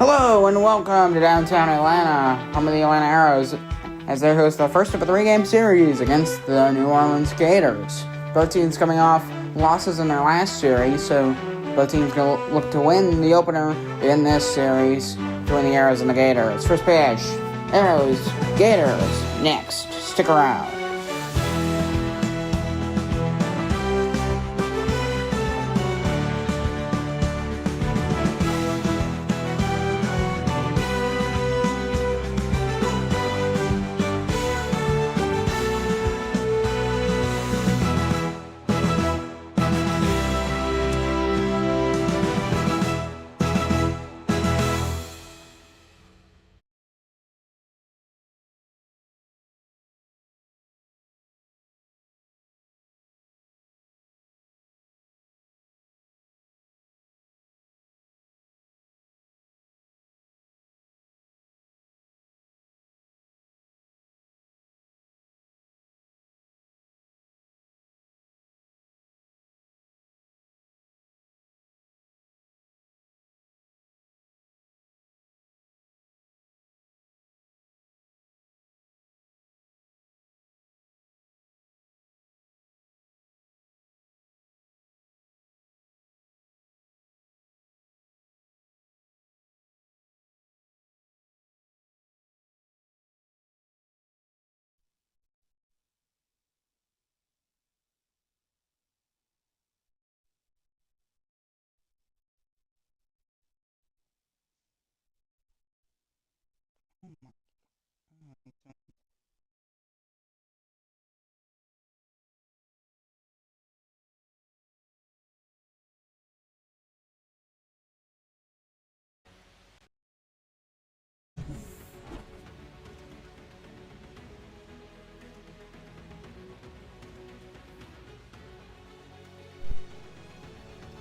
Hello and welcome to downtown Atlanta, home of the Atlanta Arrows, as they host the first of a three-game series against the New Orleans Gators. Both teams coming off losses in their last series, so both teams going to look to win the opener in this series between the Arrows and the Gators. First pitch, Arrows, Gators, next. Stick around.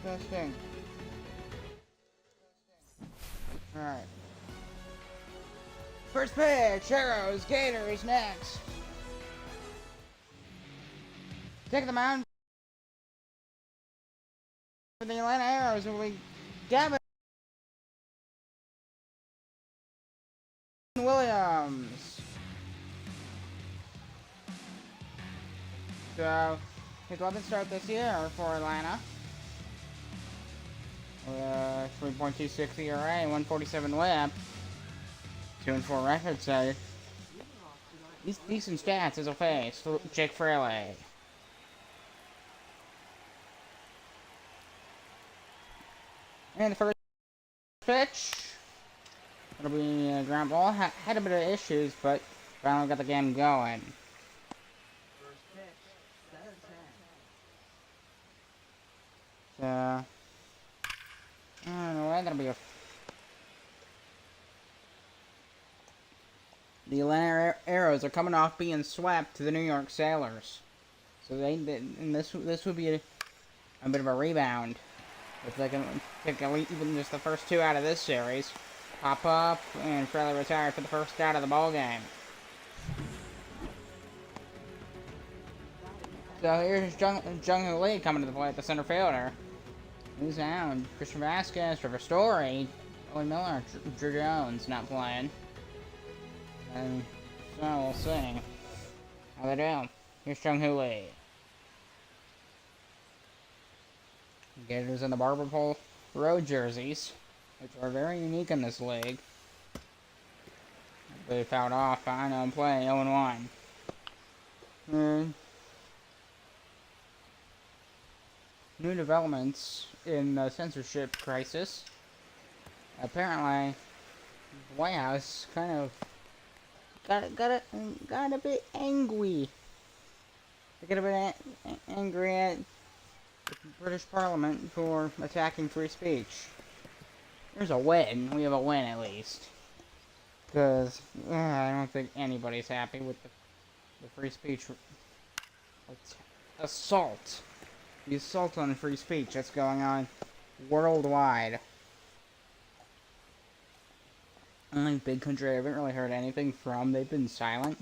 Testing. Alright. First pitch, Arrows, Gators, next. Take the mound for the Atlanta Arrows will be Gavin Williams. So, his 11th start this year for Atlanta. 3.26 ERA, 147 whip, 2-4 record, so these decent stats as a face for Jake Fraley. And the first pitch, it'll be a ground ball. Had a bit of issues, but finally got the game going. First pitch, 7-10. So, I don't know why that'll be a. The Atlanta Arrows are coming off being swept to the New York Sailors, so and this would be a bit of a rebound if they can pick even just the first two out of this series. Pop up and Fraley retired for the first out of the ball game. So here's Jung-Hoo Lee coming to the plate at the center fielder. Who's down? Christian Vasquez, Trevor Story, Owen Miller, Drew Jones not playing. And so we'll see how they do. Here's Jung-Hoo Lee. Gators in the Barber Pole road jerseys, which are very unique in this league. They fouled off. I know, play 0-1. New developments in the censorship crisis. Apparently, the White House kind of got a bit angry. They got a bit angry at the British Parliament for attacking free speech. There's a win. We have a win at least. Because I don't think anybody's happy with the free speech assault. The assault on free speech that's going on worldwide. Only big country I haven't really heard anything from. They've been silent.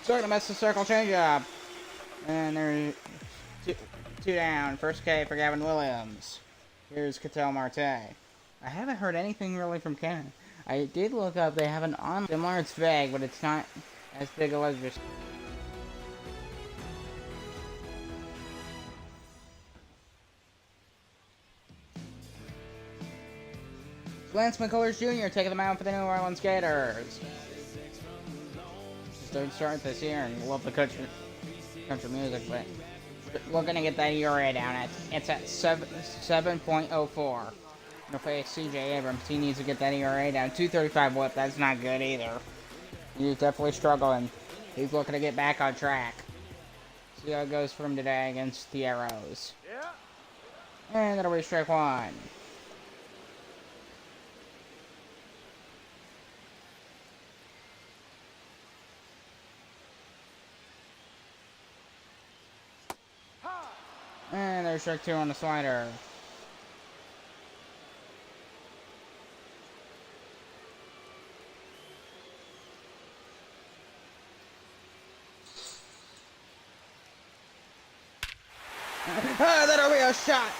Starting to mess the circle changeup. And there's two down. First K for Gavin Williams. Here's Ketel Marte. I haven't heard anything really from Canada. I did look up, they have an on similar, it's vague, but it's not as big as just. Lance McCullers Jr. taking them out for the New Orleans Gators. It's third start this year, and love the country music, but we're gonna get that ERA down. It's at 7.04. Gonna face C.J. Abrams. He needs to get that ERA down. 2.35 whip. That's not good either. He's definitely struggling. He's looking to get back on track. See how it goes for him today against the Arrows. Yeah. And that'll be strike one. And there's strike two on the slider. That'll be a shot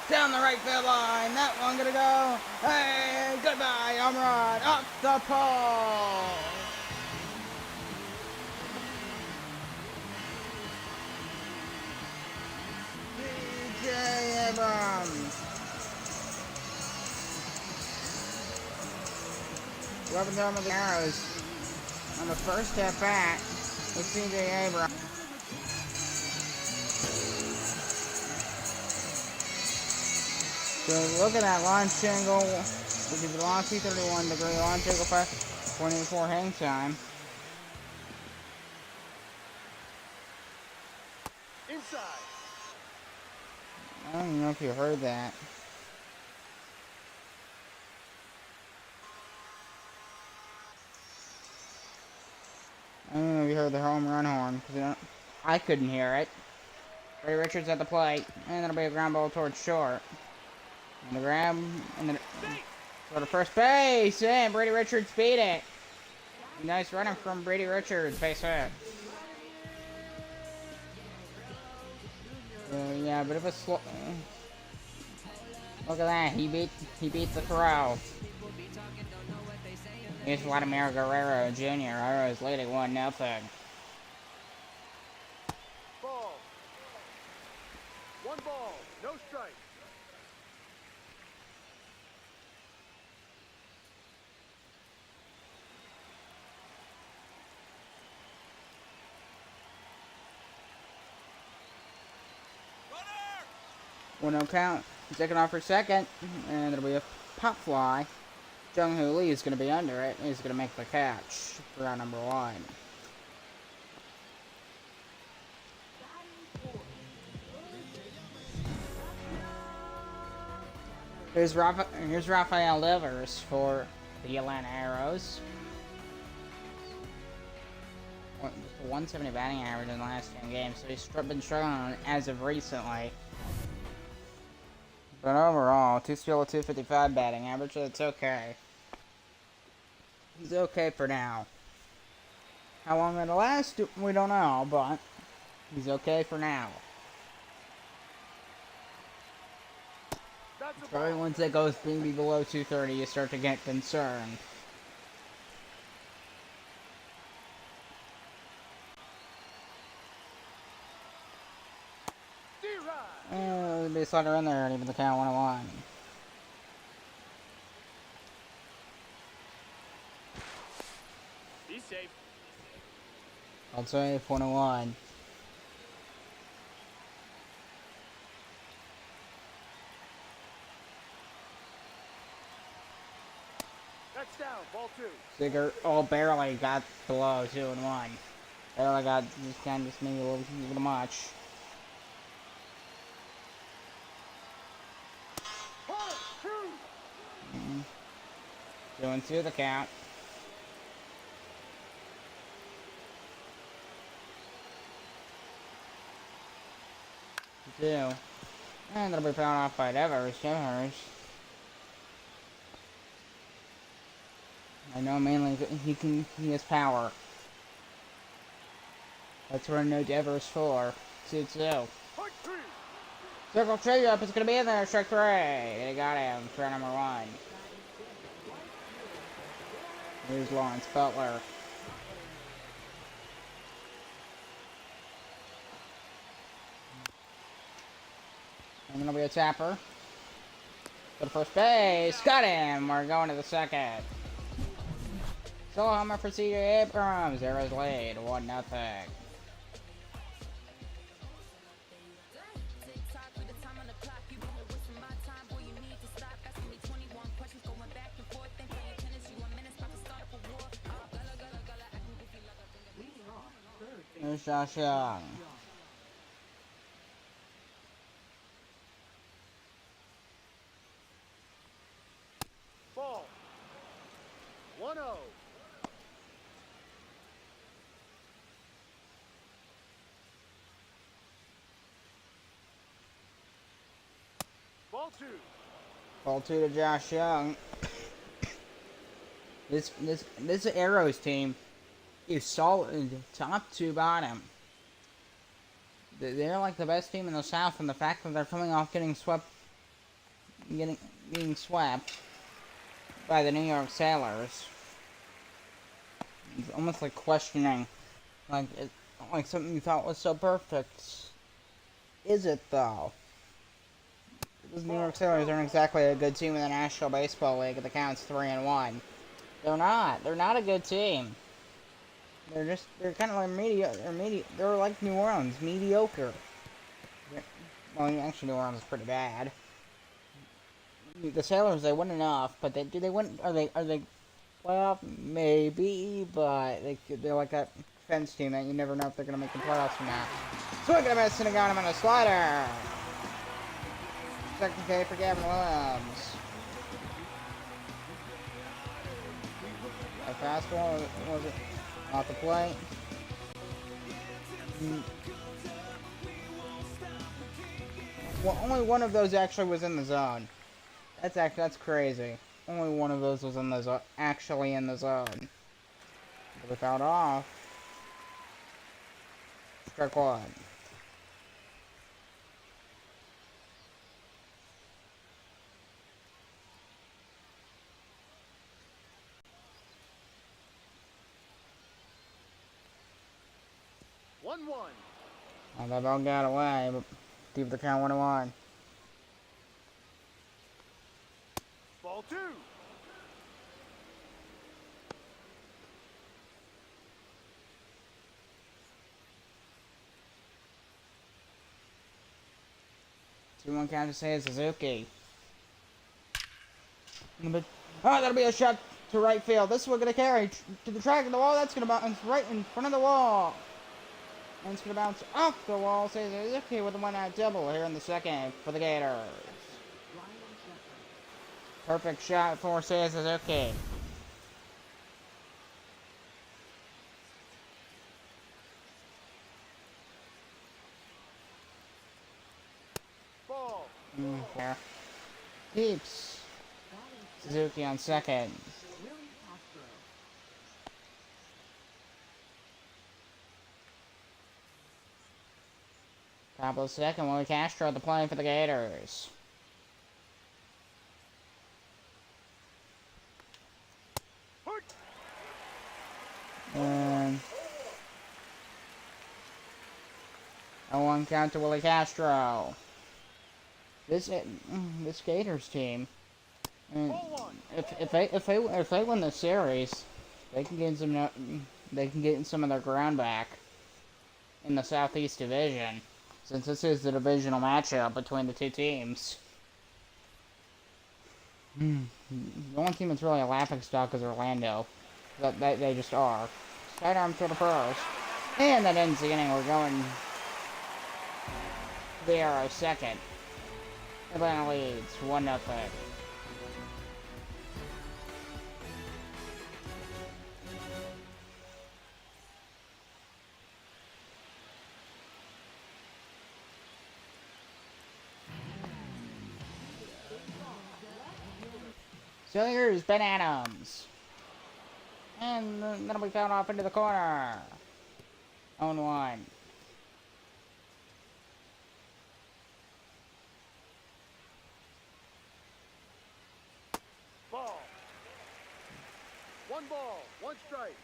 down the right field line. That one gonna go. Hey, goodbye, home run up the pole. C.J. Abrams. 11th home of the Arrows on the first at bat with C.J. Abrams. So look at that launch angle, which is velocity 31 degree launch angle 5.84 hang time. Inside. I don't even know if you heard that. I don't know if you heard the home run horn, because I couldn't hear it. Ray Richards at the plate, and that'll be a ground ball towards short. And the grab, and then go to first base, and Brady Richards beat it. Nice running from Brady Richards, base hit. Yeah, a bit of a slow. Look at that, he beat the throw. Here's Vladimir Guerrero Jr. Arrows leading 1-0. Ball. 1 ball, no strike. Runner! 1-0 count. Taking off for second, and it'll be a pop fly. Jung-Hoo Lee is going to be under it. He's going to make the catch for out number 1. Here's Rafael Devers for the Atlanta Arrows. 170 batting average in the last 10 games, so he's been struggling as of recently. But overall, still a 255 batting average, so it's okay. He's okay for now. How long it'll last, we don't know, but he's okay for now. Probably once it goes maybe below 230, you start to get concerned. There'll be a slugger in there, and even the count 1-1. Be safe. I'll say 1-1. That's down, ball 2. Sigurd, barely got below 2-1. Barely got just maybe a little much. Doing 2 the count. 2. And that'll be fouled off by Devers. I know mainly he has power. That's where no Devers for. 2-2. Circle trigger up, it's gonna be in there, strike 3. They got him for number 1. Here's Lawrence Butler. And it'll be a tapper. Go to first base. Got him. We're going to the second. Solo homer for C.J. Abrams. Arrows lead. 1-0. Here's Josh Young. Ball. 1-0. Ball 2. Ball 2 to Josh Young. This Arrows team is solid, top to bottom. They're like the best team in the South, and the fact that they're coming off getting swept by the New York Sailors. It's almost like questioning, like something you thought was so perfect. Is it though? The New York Sailors aren't exactly a good team in the National Baseball League. The count's 3-1. They're not. They're not a good team. They're kind of like mediocre. They're like New Orleans, mediocre. Well, actually, New Orleans is pretty bad. The Sailors, they win enough, but do they win? Are they? Well, maybe, but they're like that fence team that you never know if they're gonna make the playoffs or not. Swing and a miss, and got him on a slider. Second K for Gavin Williams. A fastball, was it? Off the plate. Well, only one of those actually was in the zone. That's crazy. Only one of those was in the zone, actually in the zone. But without off. Strike one. Oh, that ball got away, but keep the count 1-1. Ball 2. Two-one count to say Suzuki. Oh, that'll be a shot to right field. This is what gonna carry to the track of the wall. That's gonna bounce right in front of the wall. And it's going to bounce off the wall. Says Suzuki with a one-out double here in the second for the Gators. Perfect shot for Suzuki. Ball. There. Keeps Suzuki on second. Top of the second, Willie Castro at the plane for the Gators. And a one count to Willie Castro. This Gators team, if they win the series, they can get some of their ground back in the Southeast Division, since this is the divisional matchup between the two teams. The only team that's really a laughingstock is Orlando. They just are. Sidearm to the pros. And that ends the inning. We're going to the Arrows second. Atlanta leads 1-0. So here's Ben Adams. And that'll be fouled off into the corner. 0-1. Ball. One ball, one strike.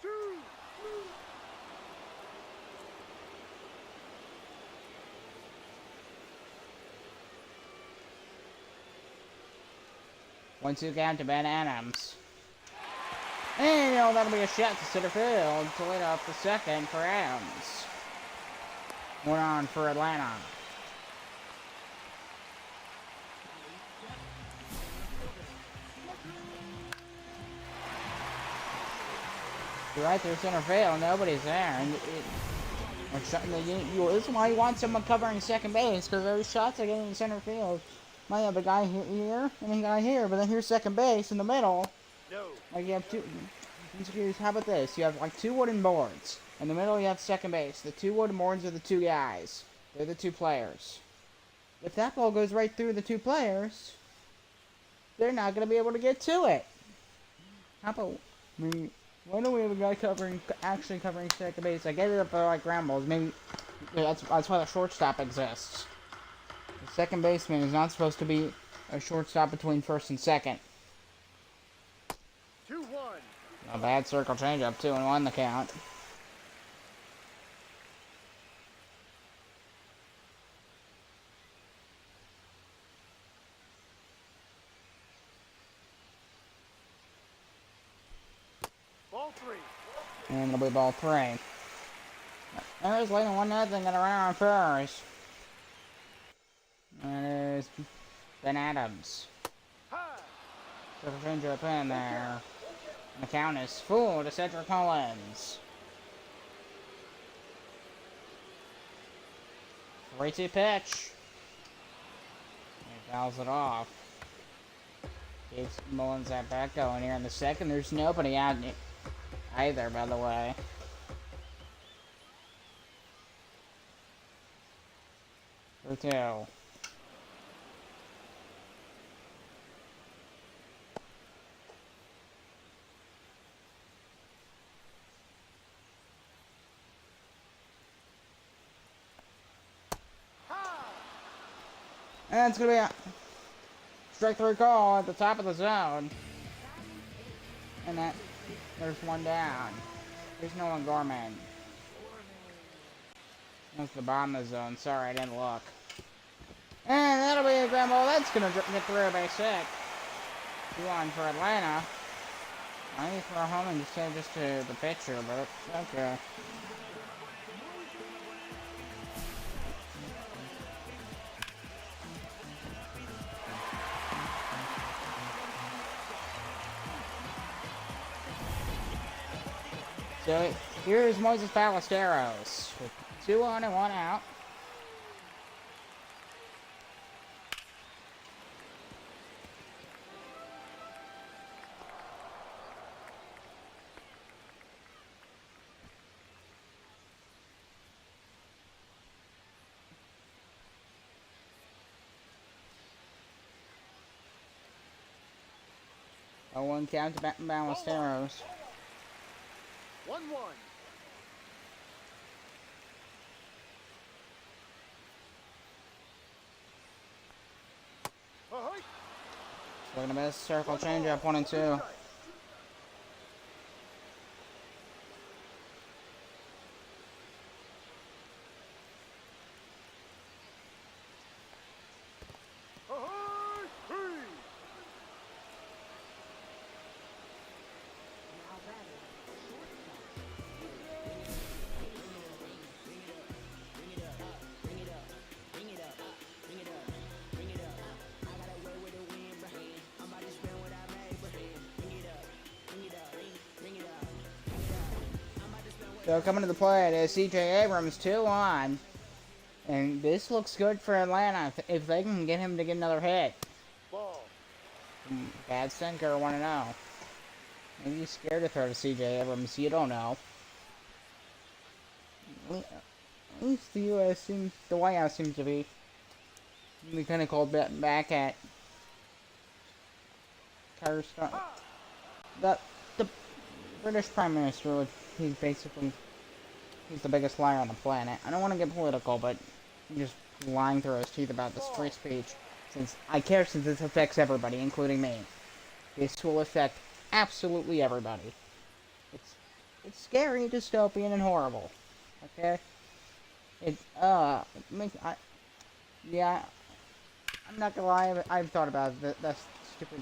Two. 1-2 count to Ben Adams. And that'll be a shot to center field to lead off the second for Adams. 1 on for Atlanta. Right through center field, nobody's there. And this is why you want someone covering second base, because those shots are getting in center field. Might have a guy here and a guy here, but then here's second base in the middle. No. Like you have two. How about this? You have like 2 wooden boards. In the middle, you have second base. The 2 wooden boards are the 2 guys. They're the 2 players. If that ball goes right through the 2 players, they're not going to be able to get to it. How about? Why don't we have a guy actually covering second base? I get it up for like ground balls. Maybe that's why the shortstop exists. The second baseman is not supposed to be a shortstop between first and second. 2-1. A bad circle changeup, 2-1 the count. Ball 3. And it'll be ball 3. There's leading 1-0 in a round first. And there's Ben Adams. High. Circle changeup in there. And the count is full to Cedric Collins. 3-2 pitch. He fouls it off. Gives Mullins that back going here in the second. There's nobody out either, by the way. For 2. And it's going to be a strike 3 call at the top of the zone. And there's 1 down. There's no one Gorman. That's the bottom of the zone. Sorry, I didn't look. And that'll be a ground ball. That's going to get through base hit. 2-1 for Atlanta. I need to throw home and just to the pitcher, but okay. So here's Moises Ballesteros with 2 on and 1 out. A 1 count to Ballesteros. 1-1. Ahoy. So we're gonna miss circle changeup 1 and 2. Ahoy. Hey. So coming to the plate is C.J. Abrams, 2 on. And this looks good for Atlanta if they can get him to get another hit. Ball. Bad sinker, 1-0. Maybe he's scared to throw to C.J. Abrams, you don't know. At least the White House seems to be kind of called back at Carter Stark. The British Prime Minister, he's the biggest liar on the planet. I don't want to get political, but he's just lying through his teeth about this free speech. since this affects everybody, including me. This will affect absolutely everybody. It's scary, dystopian, and horrible. Okay? Yeah, I'm not gonna lie, I've thought about that stupid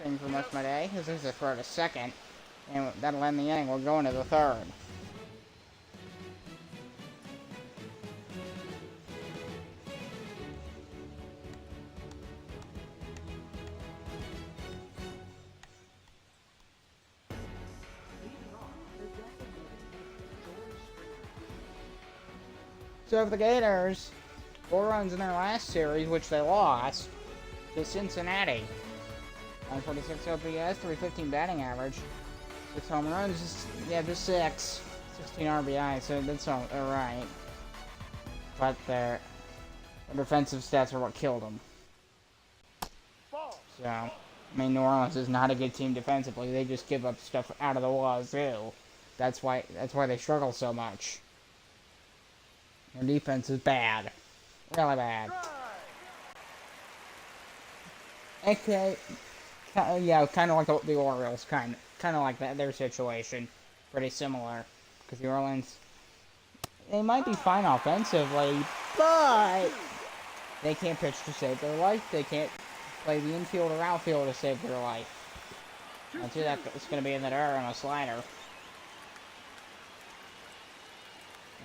thing for most of my day. This is for the second, and that'll end the inning. We're going to the third. So for the Gators, 4 runs in their last series, which they lost to Cincinnati. 146 OPS, 315 batting average, 6 home runs, just 16 RBI, so that's alright. But their defensive stats are what killed them. So, I mean, New Orleans is not a good team defensively. They just give up stuff out of the wazoo. That's why they struggle so much. Their defense is bad. Really bad. Okay. Yeah, kind of like the Orioles, kind of like that. Their situation, pretty similar. Because the Orleans, they might be fine offensively, but they can't pitch to save their life. They can't play the infield or outfield to save their life. I see that it's going to be in that error on a slider.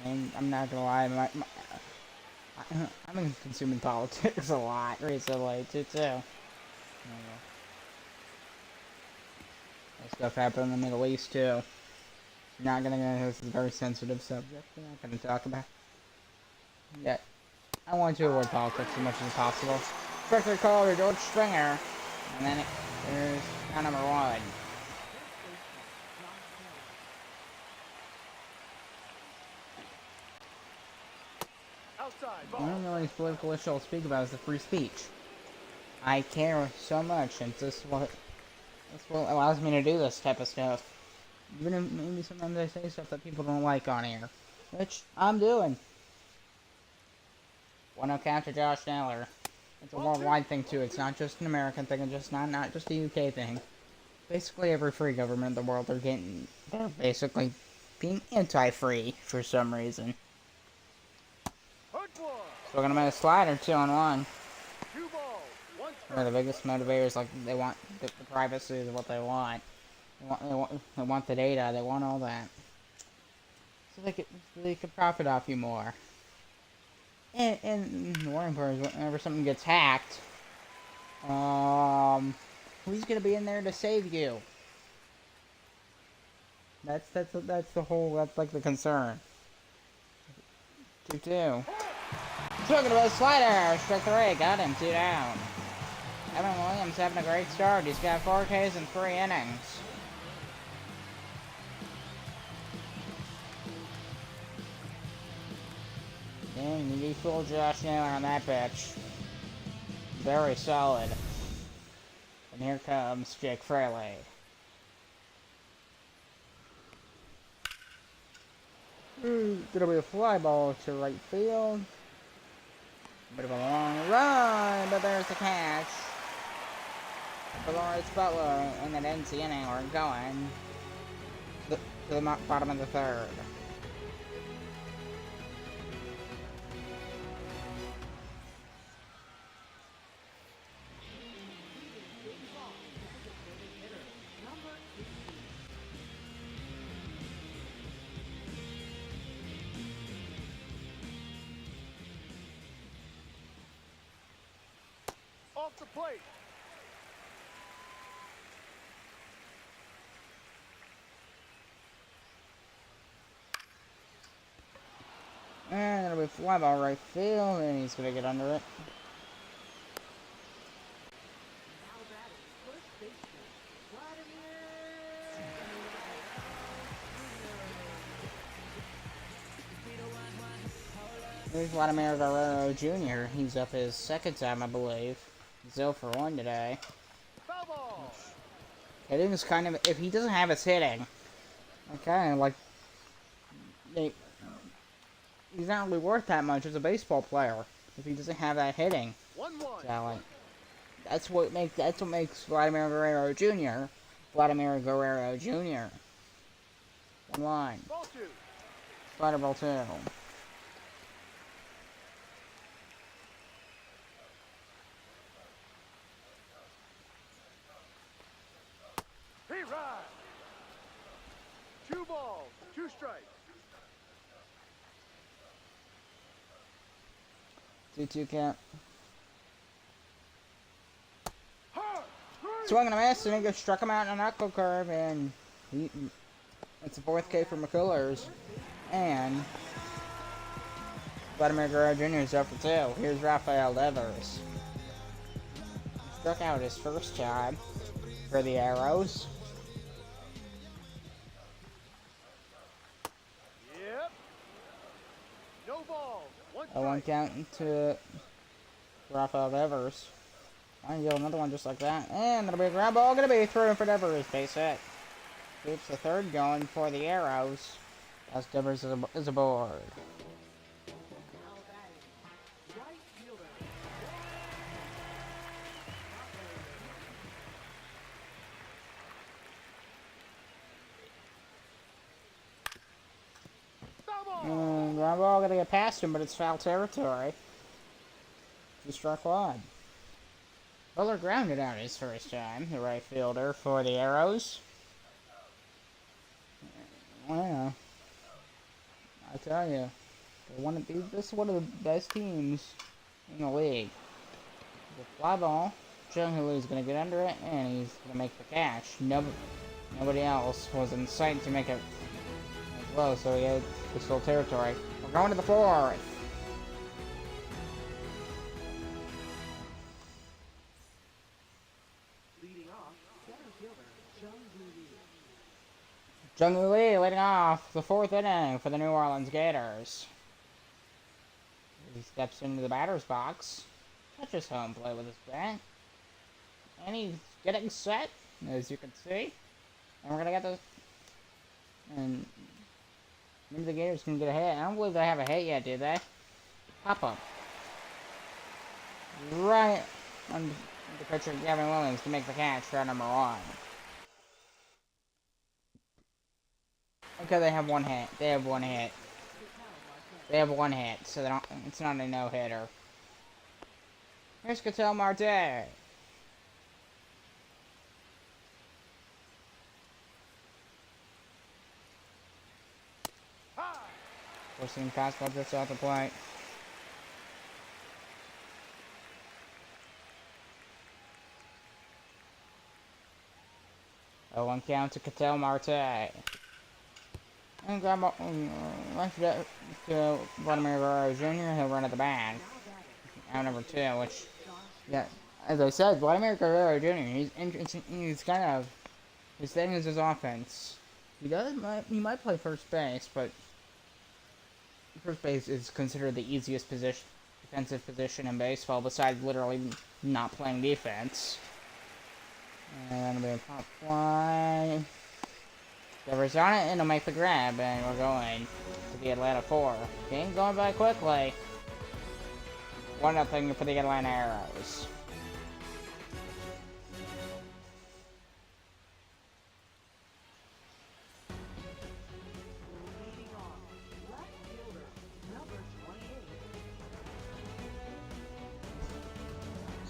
And I'm not gonna lie, I've been consuming politics a lot recently, too. That stuff happened in the Middle East, too. Not gonna go, this is a very sensitive subject, we're not gonna talk about it. Yet, I want to avoid politics as much as possible. Strictly caller George Springer, and then there's count number 1. One of the only political issues I'll speak about is the free speech. I care so much, and this is what allows me to do this type of stuff. Even if maybe sometimes I say stuff that people don't like on here, which I'm doing. 1-0 count to Josh Naylor. It's a worldwide thing too. It's not just an American thing. It's just not just a UK thing. Basically, every free government in the world they're basically being anti-free for some reason. So we're gonna make a slider 2-1. One of the biggest motivators, like they want the privacy is what they want. They want the data. They want all that. So they could profit off you more. And the worrying part is whenever something gets hacked, who's gonna be in there to save you? That's like the concern. 2-2. Talking about slider, strike 3, got him, 2 down. Evan Williams having a great start. He's got 4 Ks in 3 innings. And you fooled Josh Naylor on that pitch. Very solid. And here comes Jake Fraley. Gonna be a fly ball to right field. Bit of a long run, but there's the catch. For Lawrence Butler, and that ends the inning. We're going to the bottom of the third. Off the plate. And it'll be fly ball right field, and he's gonna get under it. There's Vladimir Guerrero Jr. He's up his second time, I believe. He's 0 for 1 today. Foul ball. I think it's kind of, if he doesn't have his hitting, okay, like, he's not really worth that much as a baseball player if he doesn't have that hitting 1-1. talent. That's what makes Vladimir Guerrero Jr. Vladimir Guerrero Jr. One line. Ball two. Spider Ball 2. He rides. 2 balls, 2 strikes. 2-2 count. Hard. Swung and a miss, and he just struck him out in a knuckle curve, and it's a 4th K for McCullers. And Vladimir Guerrero Jr. is up for 2. Here's Rafael Devers. Struck out his first time for the Arrows. Yep. No balls. 1 A 1 strike. count to Rafael Devers. I get another one just like that. And it'll be a ground ball. Going to be thrown for Devers. Base hit. Keeps the 3rd going for the Arrows. As Devers is aboard. Ground ball going to get past him, but it's foul territory. He struck wide. Fuller grounded out his first time, the right fielder for the Arrows. Well, I tell you, this is one of the best teams in the league. The fly ball, Jung Hulu is going to get under it, and he's going to make the catch. Nobody else was in sight to make it as well, so he had pistol territory. We're going to the 4th. Jung Lee leading off the 4th inning for the New Orleans Gators. He steps into the batter's box, touches home plate with his bat, and he's getting set, as you can see. And we're gonna get this. And maybe the Gators can get a hit. I don't believe they have a hit yet, do they? Pop up. Right on the pitcher, Gavin Williams, to make the catch for number 1. Okay, they have 1 hit. They have 1 hit. They have 1 hit, so they don't. It's not a no-hitter. Here's Ketel Marte. Forcing fastball just off the plate. A 1 count to Ketel Marte. And grab left it to Vladimir Guerrero Jr. He'll run at the back. Out number 2, which, yeah, as I said, Vladimir Guerrero Jr. He's kind of, his thing is his offense. He might play first base, but first base is considered the easiest defensive position in baseball, besides literally not playing defense. And it'll be a pop fly. Devers on it, and he'll make the grab, and we're going to the Atlanta 4. Game going by quickly. 1-0 for the Atlanta Arrows.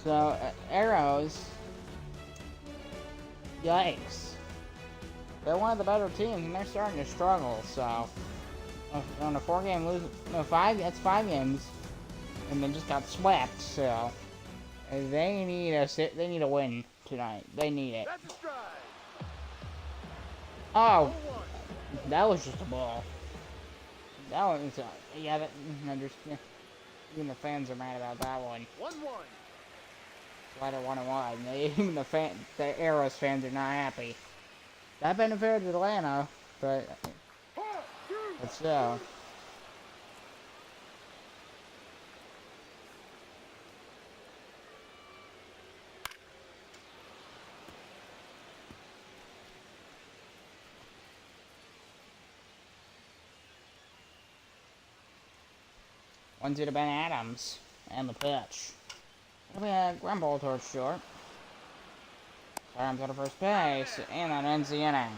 So, Arrows, yikes. They're one of the better teams, and they're starting to struggle, so on a 4-game lose, no, 5, that's 5 games, and they just got swept, so they need a win tonight. They need it. That's a strike. Oh, 0-1. that was just a ball. That was, yeah, even the fans are mad about that one. 1-1. Slider 1-1. Even the Arrows fans are not happy. That benefited Atlanta, but still. One to Ben Adams and the pitch. It'll be a ground ball towards short. Time's out of first base, and that ends the inning.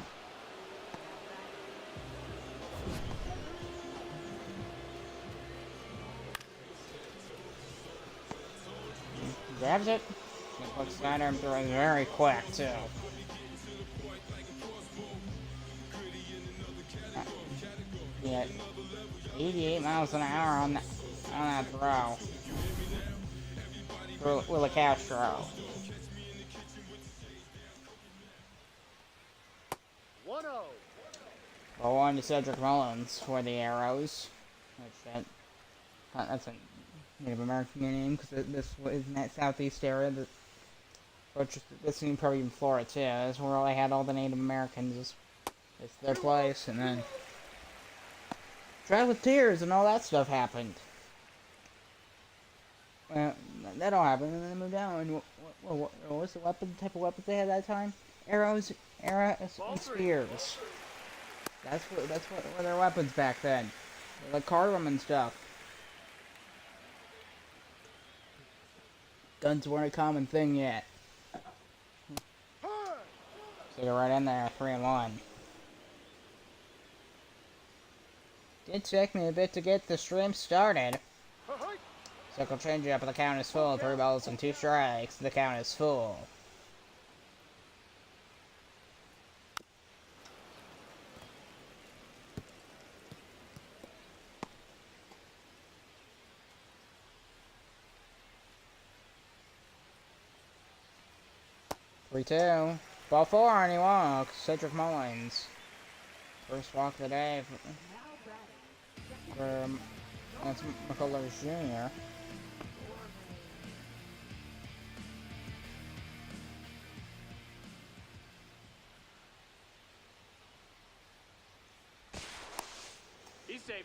Grabs it. Looks Snyder and throws very quick too. Yeah, 88 miles an hour on that throw. With a Castro. 1-0. Well, on to Cedric Mullins for the Arrows. That's a Native American name because this is in that southeast area. Which this team probably in Florida too. That's where they had all the Native Americans. It's their place, and then Travel with Tears and all that stuff happened. Well, that all happened, and then they moved down. And what was the type of weapons they had at that time? Arrows, and spears. That's what were their weapons back then. Like cardamom and stuff. Guns weren't a common thing yet. So you're right in there, 3-1. Did take me a bit to get the stream started. Circle change up, the count is full. 3 balls and 2 strikes. The count is full. Three-two. Ball 4 and he walks. Cedric Mullins. First walk of the day for McCullers Jr. He's safe.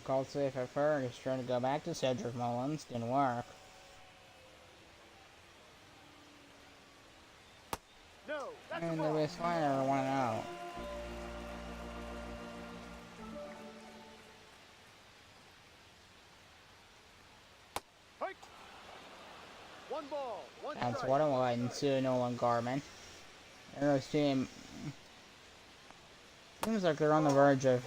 Called safe at first. Trying to go back to Cedric Mullins. Didn't work. No, that's And a the ball. base liner 1-0. Hike. 1 ball, 1 That's strike. 1-1 to Nolan Garman. Arrows team seems like they're on the verge of.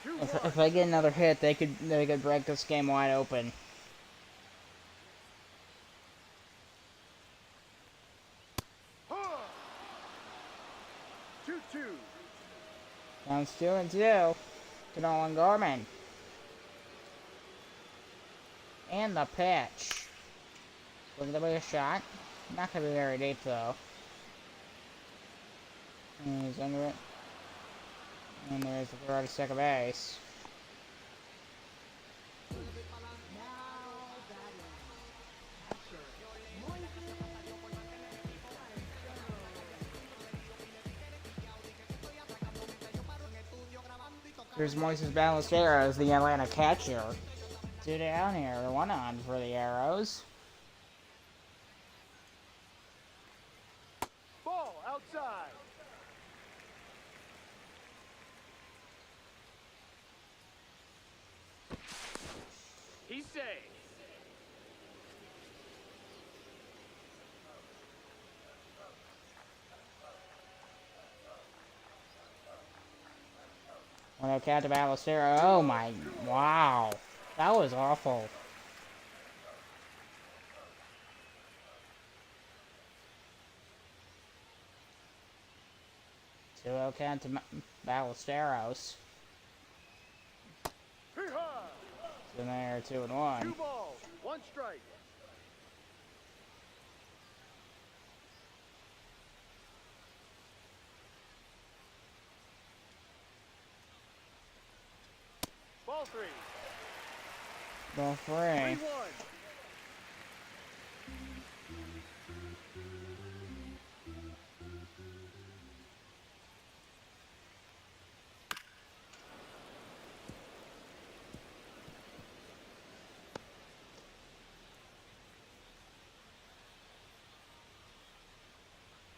2-1. If they get another hit, they could break this game wide open. Huh. 2-2. Counts 2-2 to Nolan Garman. And the pitch. Look at the shot. Not gonna be very deep though. And he's under it. And there's the throw to second base. Here's Moises Ballesteros, the Atlanta catcher. 2 down here, 1 on for the Arrows. Ball outside. He's safe. When I catch Ballesteros, oh my, wow. That was awful. Two count to Ballesteros. Hee-haw. So there, 2-1. 2 balls, 1 strike. Ball 3. Ball 3. 3-1.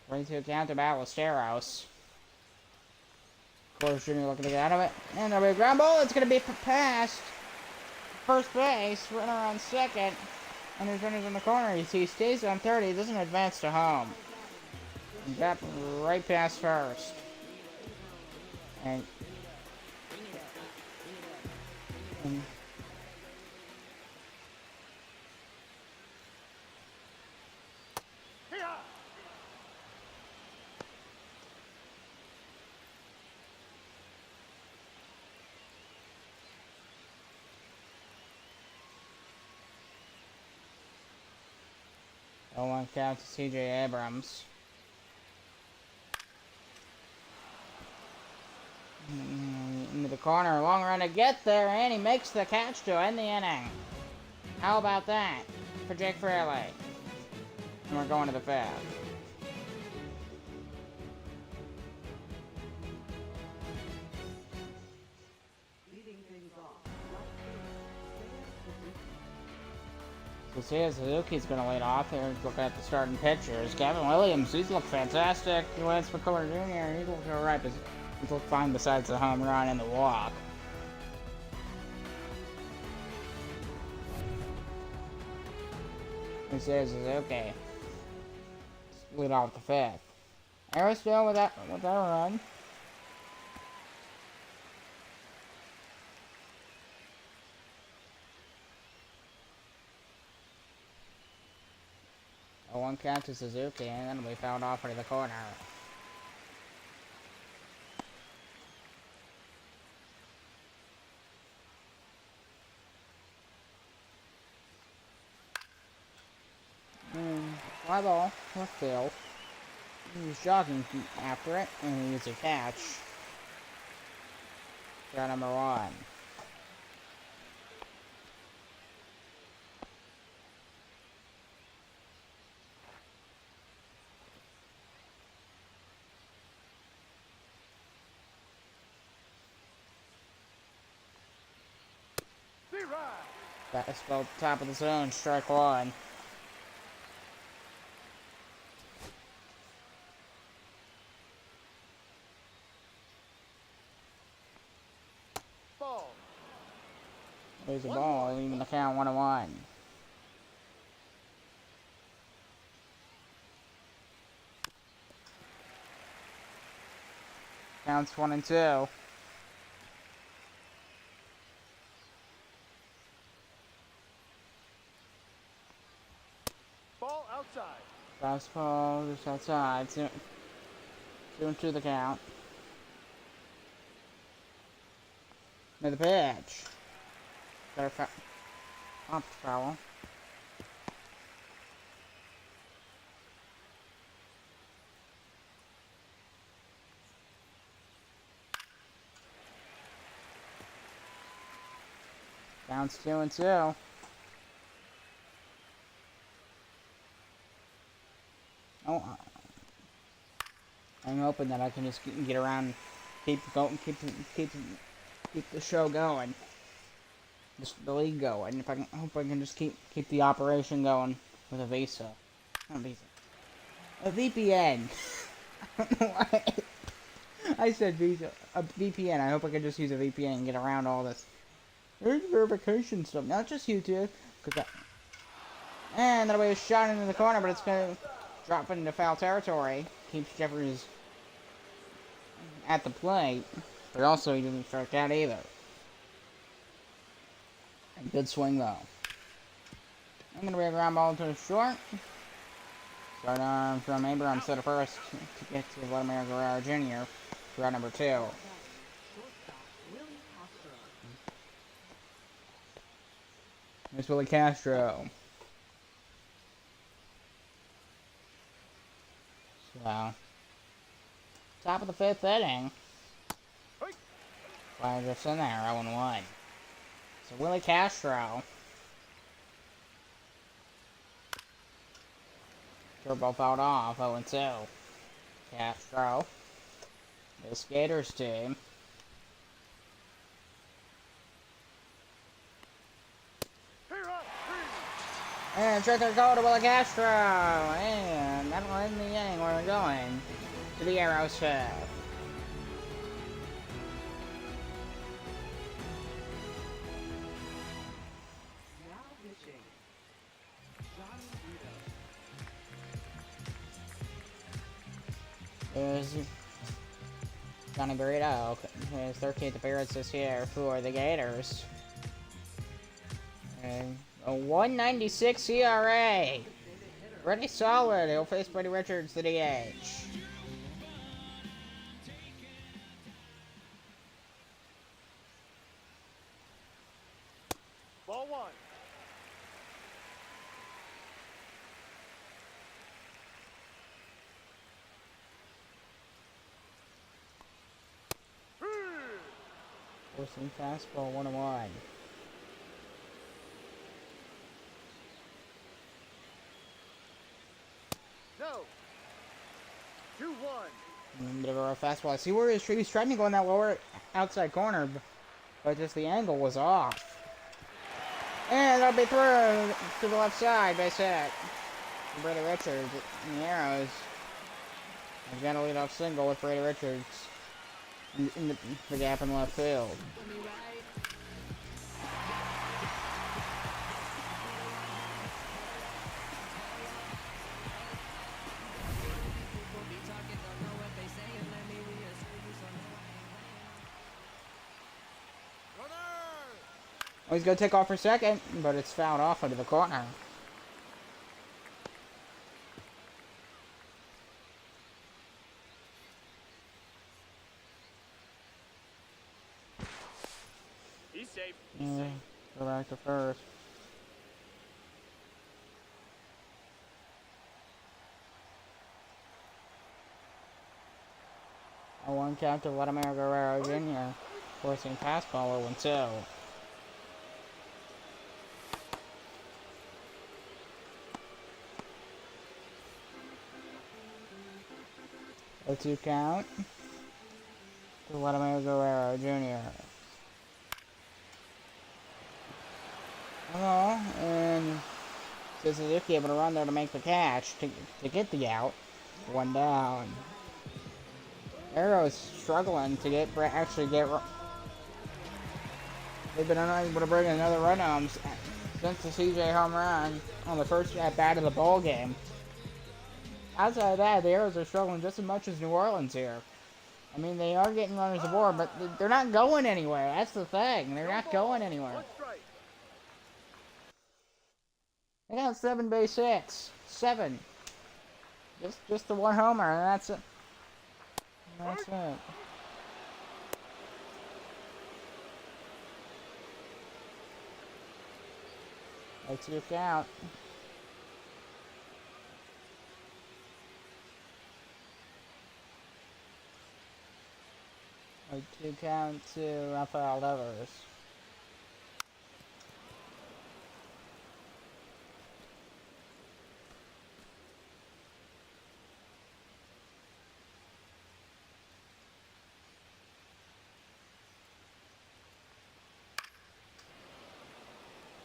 Three-two count to Ballesteros. Of course, Jimmy looking to get out of it. And there'll be a ground ball. It's going to be passed. first base, runner on second, and there's runners in the corner. He stays on third. He doesn't advance to home. He got right past first. And Here! 0-1 count to C.J. Abrams. Into the corner, long run to get there, and he makes the catch to end the inning. How about that for Jake Fraley? And we're going to the fifth. So Seiya Suzuki's going to lead off here. Looking at the starting pitchers. Gavin Williams, he's looked fantastic. Lance McCullers Jr., he's looked alright. He's looked fine besides the home run and the walk. Seiya Suzuki lead off the fifth. Aerosdale with that run. A 1 count to Suzuki, and then we fouled off into the corner. Fly ball, left field. He was jogging after it, and he used a catch. Got number 1. Fastball top of the zone, strike 1. Ball. There's a ball, leaving the count 1-1. Counts 1-2. Ball outside. Fastball just outside. 2-2 the count. Another pitch. Better foul. Counts 2-2. Oh, I'm hoping that I can just get around, keep the show going, just the league going. If I can, hope I can just keep the operation going with a Visa, not Visa, a VPN. I don't know why I said Visa, a VPN. I hope I can just use a VPN and get around all this. There's verification stuff, not just YouTube, and that'll be a shot into the corner, but it's gonna drop into foul territory. Keeps Jeffries at the plate, but also he didn't strike out either. A good swing though. I'm gonna be a ground ball to the short. Start on from Abrams to the first to get to Vladimir Guerrero Jr. for round number 2. It's Willie Castro. So, top of the 5th inning. Fire just in there, 0-1. So Willie Castro. Curveball fouled off, 0-2. Castro. This Gators team. And straight there go to Willie Castro. And that'll end the inning. We're going to the Arrows fifth. There's Johnny Burrito, his 13th appearance this year for the Gators. And a 196 ERA. Pretty solid. He'll face Brady Richards, the DH. Ball one. Forcing fastball 1-1. No. 2-1. A bit of a rough fastball. I see where he's trying to go in that lower outside corner, but just the angle was off. And that'll be through to the left side, base hit. Brady Richards in the Arrows. I've got a lead-off single with Brady Richards in the gap in left field. Oh, he's going to take off for second, but it's fouled off into the corner. He's safe. Yeah, go back to first. A 1 count to Vladimir Guerrero Jr. forcing fastball 0-2. A 2 count to Vladimir Guerrero Jr. And Suzuki able to run there to make the catch to get the out. 1 down. Arrow's struggling to get. They've been unable to bring another run home since the CJ home run on the first at bat of the ball game. Outside of that, the Arrows are struggling just as much as New Orleans here. I mean, they are getting runners aboard, but they're not going anywhere. That's the thing. They're not going anywhere. They got 7 base hits. 7. Just the 1 homer, and that's it. That's it. A 2 count. A 2 count to Rafael Devers.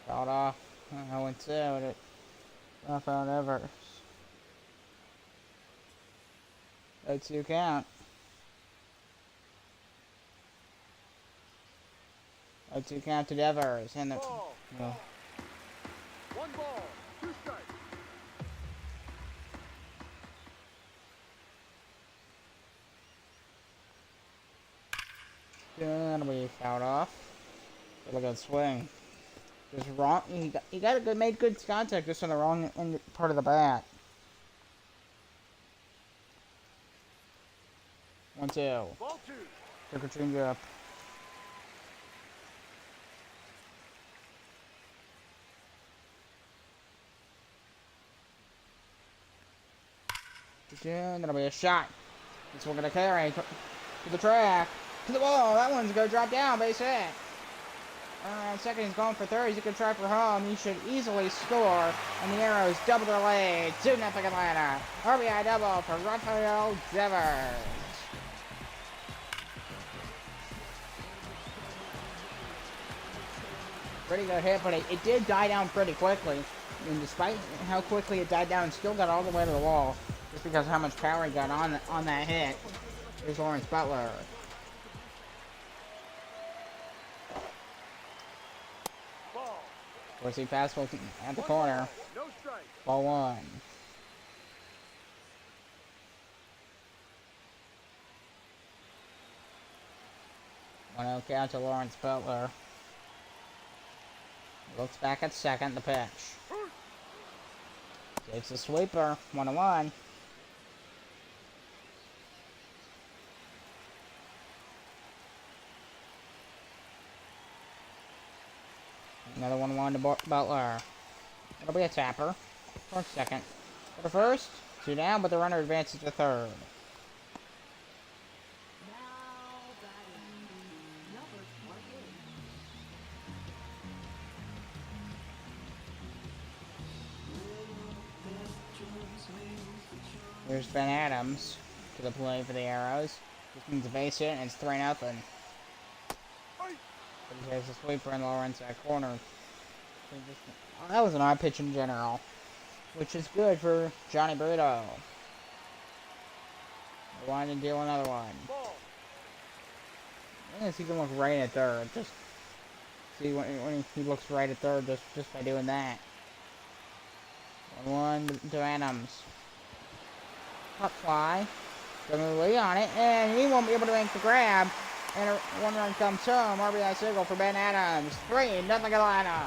Fouled off. 0-2 to Rafael Devers. A 2 count. A 2 count to Devers. And the. Ball. 1 ball. 2 strikes. That'll be fouled off. Look at that swing. Just wrong. He got a made good contact just on the wrong end part of the bat. 1-2. Ball 2. Took a change up. That'll be a shot. This one gonna carry to the track, to the wall. That one's gonna drop down, base hit. Around second, he's going for third. He's gonna try for home. He should easily score. And the Arrows double their lead. 2-0 Atlanta. RBI double for Rafael Devers. Pretty good hit, but it did die down pretty quickly. And despite how quickly it died down, it still got all the way to the wall. Just because of how much power he got on that hit. Here's Lawrence Butler. Ball. Forcing fastball at the corner. No strike. Ball 1. 1-0 count to Lawrence Butler. Looks back at second, the pitch. Takes a sweeper, 1-1. Another 1-1 to Butler. It'll be a tapper. For second. For the first, 2 down, but the runner advances to third. Here's Ben Adams to the play for the Arrows. Just needs a base hit, and it's 3-0. But he has a sweeper in the lower inside corner. That was an odd pitch in general, which is good for Johnny Brito. They wanted to deal another one. I guess he can look right at third. Just see when he looks right at third just by doing that. 1-1 to Adams. Pop fly. Gonna lead on it, and he won't be able to make the grab. And a 1 run comes home. RBI single for Ben Adams. 3-0 Atlanta.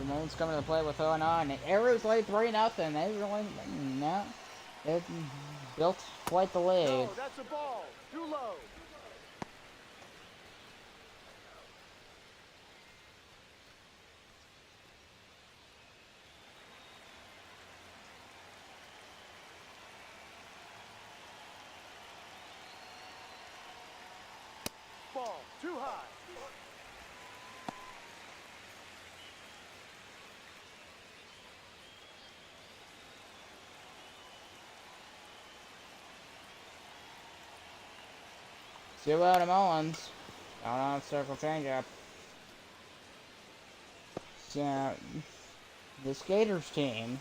Ramon's coming to play with 0-on. The Arrows lead 3-0. They really it built quite the lead. No, that's a ball. Too low. Ball too high. Two out of Mullins. Down on circle changeup. So, this Gators team.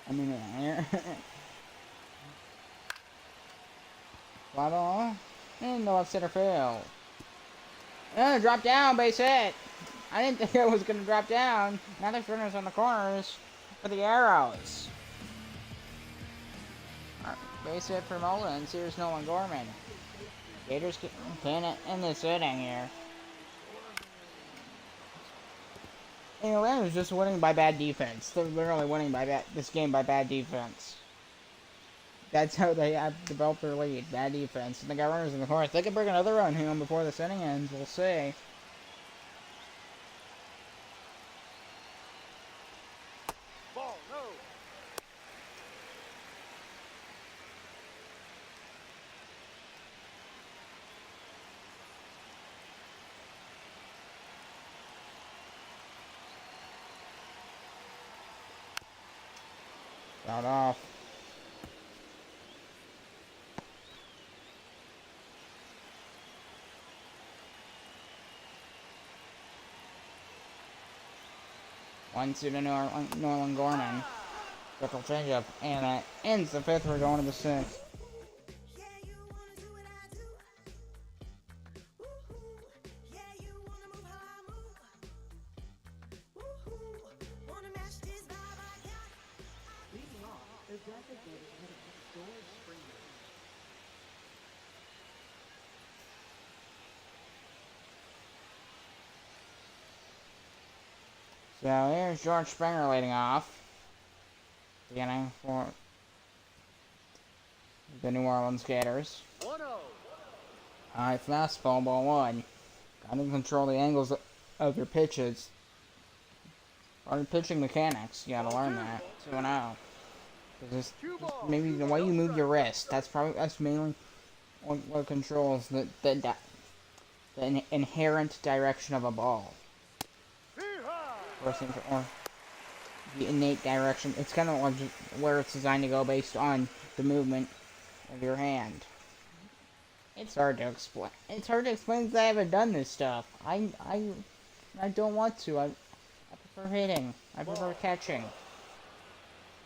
I mean, fly ball. And no left center field. Drop down, base hit. I didn't think it was going to drop down. Now there's runners on the corners for the Arrows. Base hit for Mullins. Here's Nolan Gorman. Gators can end this inning here. And Atlanta's just winning by bad defense. They're literally winning by this game by bad defense. That's how they have developed their lead. Bad defense. And they got runners in the corner. They could bring another run home before this inning ends. We'll see. Ball, no. Out off. One to Nolan Gorman. Triple changeup, and that ends the fifth. We're going to the sixth. So here's George Springer leading off. Beginning for the New Orleans Gators. 1-0. Alright, fastball, ball 1. Gotta control the angles of your pitches. Or pitching mechanics, you gotta learn that. 2-0. Just maybe the way you move your wrist. That's mainly what controls the inherent direction of a ball. Or the innate direction. It's kind of like where it's designed to go based on the movement of your hand. It's hard to explain. It's hard to explain because I haven't done this stuff. I don't want to. I prefer hitting. I prefer catching.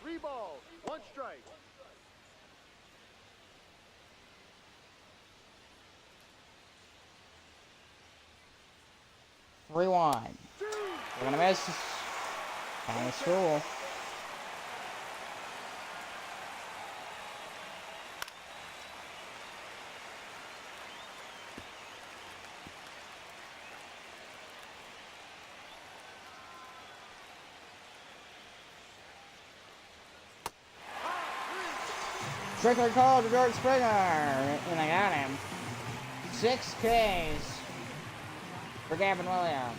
3 balls, 1 strike. Rewind. We're gonna miss. Kind of cool. Strictly called to George Springer, and I got him. 6 Ks for Gavin Williams.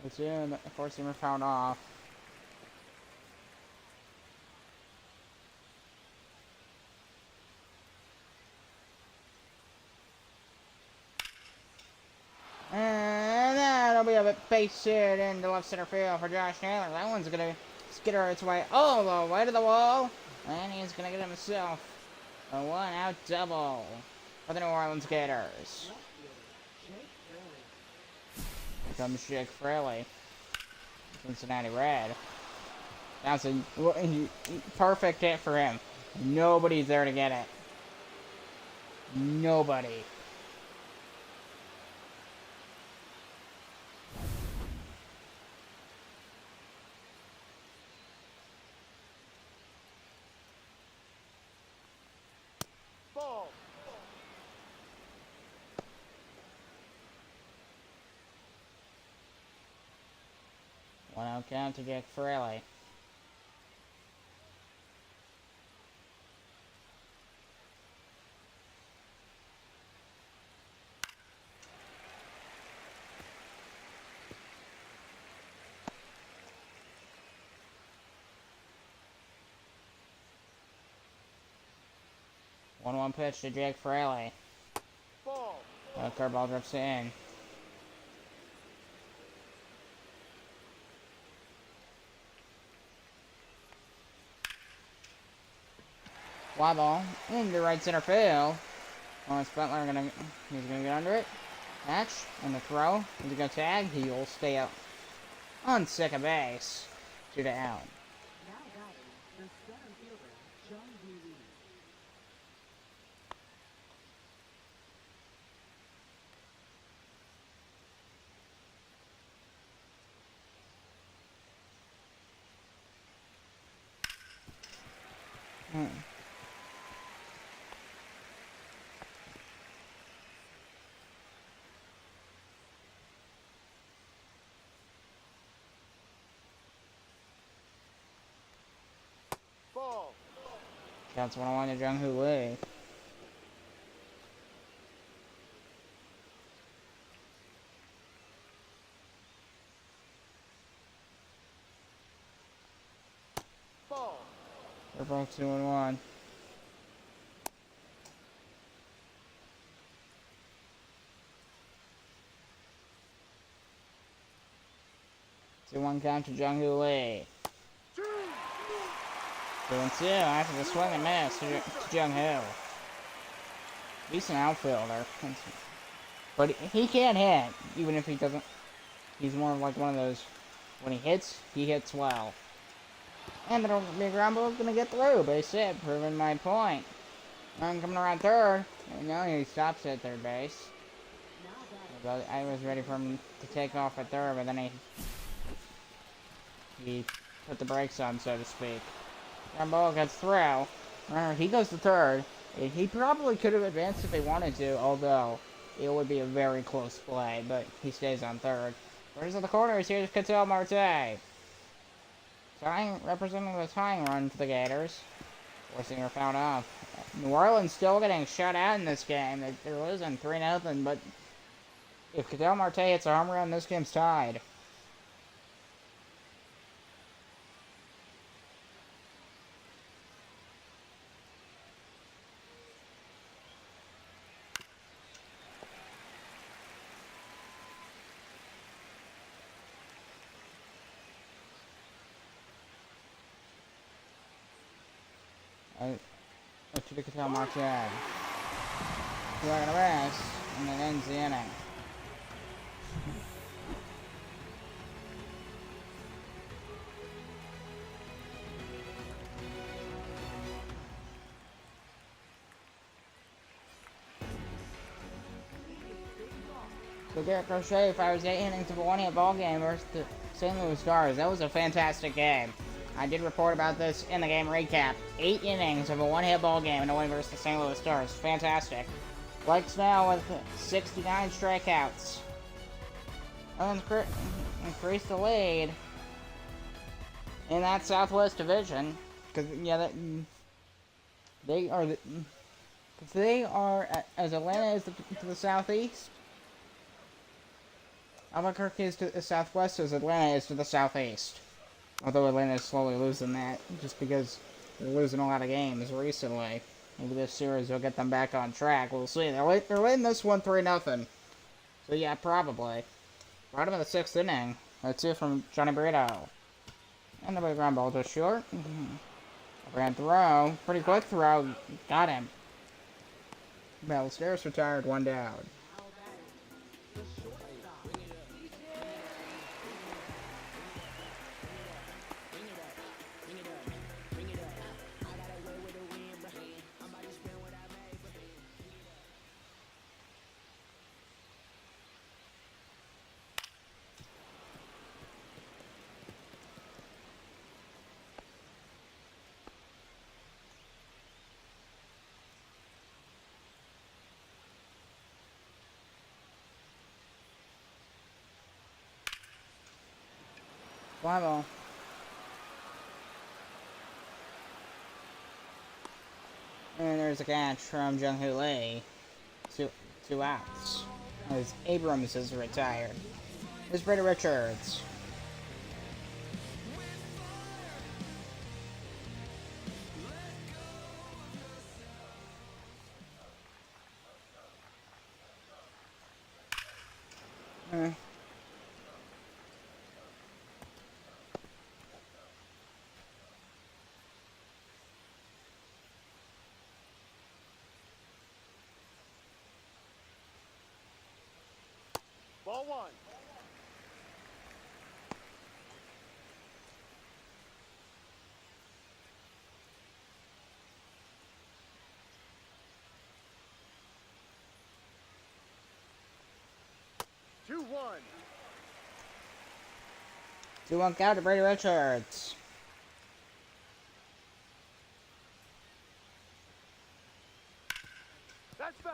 It's in, forcing him found off. And that'll be a base hit into left center field for Josh Taylor. That one's gonna skitter its way all the way to the wall. And he's gonna get himself a 1-out double for the New Orleans Gators. Here comes Jake Fraley. Cincinnati Red. That's a perfect hit for him. Nobody's there to get it. Nobody. Ball. One out count to Jake Fraley. One pitch to Jake Fraley. Ball. Curveball drifts in. Fly ball into right center field. Lawrence Butler he's gonna get under it. Catch and the throw. He's gonna tag. He'll stay up on second base. 2 down. Now batting, the center fielder, John Reed. Ball. Counts 1-1 to Jung Hoo Lee. Ball. They're both 2-1. Two one count to Jung Hoo Lee. 2-2 after the swing and miss to Jung Hoo. Decent outfielder. But he can't hit, even if he doesn't. He's more like one of those, when he hits well. And the big ground ball's gonna get through. Base hit, proving my point. I'm coming around third. And now he stops at third base. I was ready for him to take off at third, but then he put the brakes on, so to speak. Ground ball gets through. He goes to third. He probably could have advanced if he wanted to, although it would be a very close play, but he stays on third. Where's the corners? Here's Ketel Marte. Representing the tying run for the Gators. Forcing her fouled off. New Orleans still getting shut out in this game. They're losing 3-0, but if Ketel Marte hits a home run, this game's tied. To the Catal Marquez. Swing and a miss, and it ends the inning. So Garrett Crochet fires 8 innings of a one-hit ball game versus the St. Louis Stars. That was a fantastic game. I did report about this in the game recap. 8 innings of a one-hit ball game in a win versus the St. Louis Stars. Fantastic. Blake Snell with 69 strikeouts. And increased the lead in that Southwest Division. Because they are as Atlanta is to the southeast. Albuquerque is to the southwest, as Atlanta is to the southeast. Although Atlanta is slowly losing that, just because they're losing a lot of games recently. Maybe this series will get them back on track. We'll see. They're leading this one 3-0. So yeah, probably. Bottom of the 6th inning. That's it from Johnny Brito. And the big ground ball to short. Grand throw. Pretty quick throw. Got him. Ballesteros retired, 1 down. Fly ball. And there's a catch from Jung-Hoo Lee. Two outs. As Abrams is retired. There's Brady Richards. Ball 1. Two, 1. 2-1 count to Brady Richards. That's foul.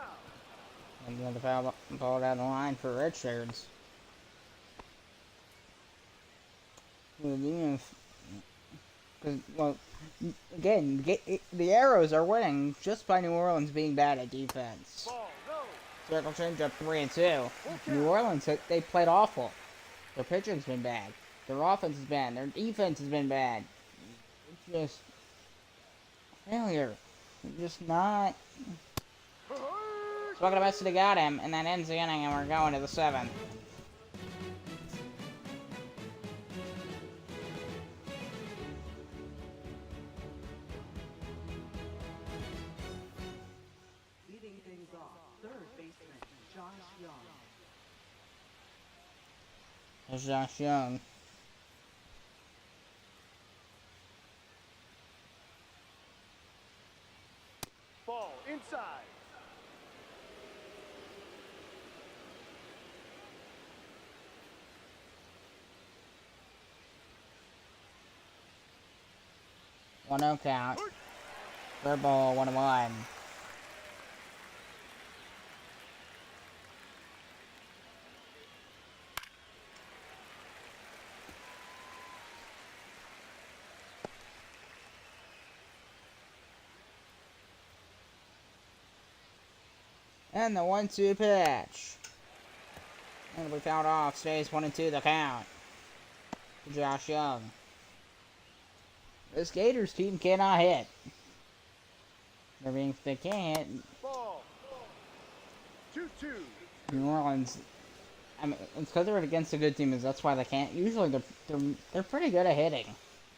And then the foul ball down the line for Richards. Because, well, again, the Arrows are winning just by New Orleans being bad at defense. Ball, no. Circle change up 3-2. New Orleans, they played awful. Their pitching's been bad. Their offense is bad. Their defense has been bad. It's just failure. Just not. Swung and a miss, they got him, and that ends the inning, and we're going to the 7th. Leading things off, third baseman Josh Young. There's Josh Young. Ball inside. One no count. Third ball, 1-1. And the 1-2 pitch. And we fouled off. Stays 1-2 the count. To Josh Young. This Gators team cannot hit. They can't hit. Ball. 2-2. New Orleans. I mean, it's because they're against a good team. That's why they can't. Usually they're pretty good at hitting,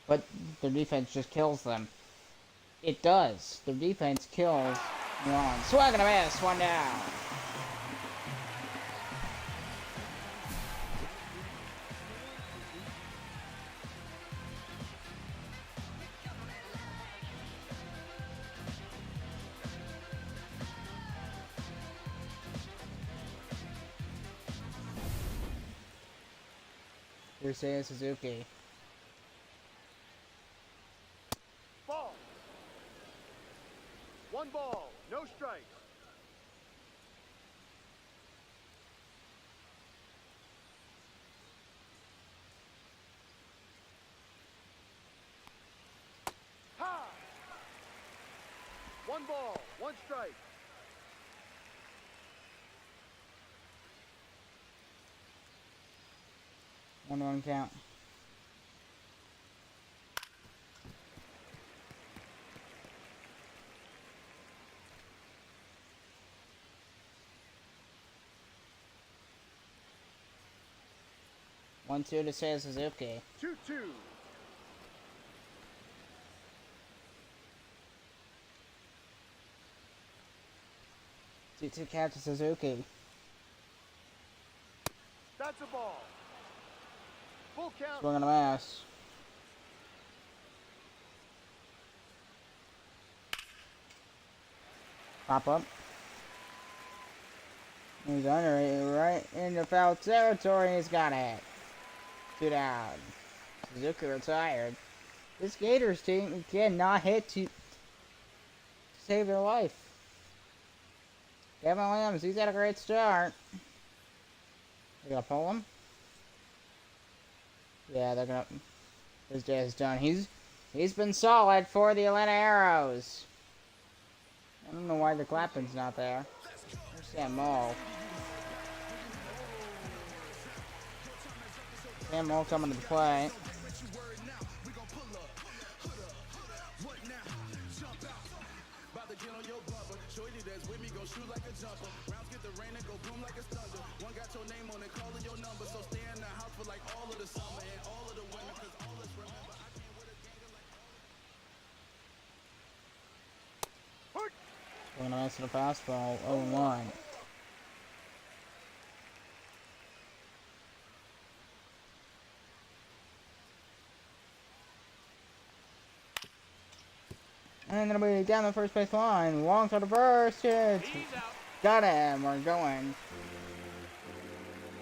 but their defense just kills them. It does. Their defense kills New Orleans. Swag and a miss. One down. Here's Seiya Suzuki. Ball. One ball, no strikes. Ha! One ball, one strike. One count. One two to Seiya Suzuki. 2-2. Two catch to Suzuki. That's a ball. Full count. Swing and a miss. Pop up. He's under it, right into foul territory. He's got it. 2 down. Suzuki retired. This Gators team cannot hit to save their life. Kevin Williams, he's had a great start. They gonna pull him? Yeah, they're gonna. His day is done. He's been solid for the Atlanta Arrows. I don't know why the clapping's not there. There's Sam Moll. Sam Moll coming to the play. We're gonna answer the fastball. 0-1. And gonna be down the first base line. Long to the first. It's got him. We're going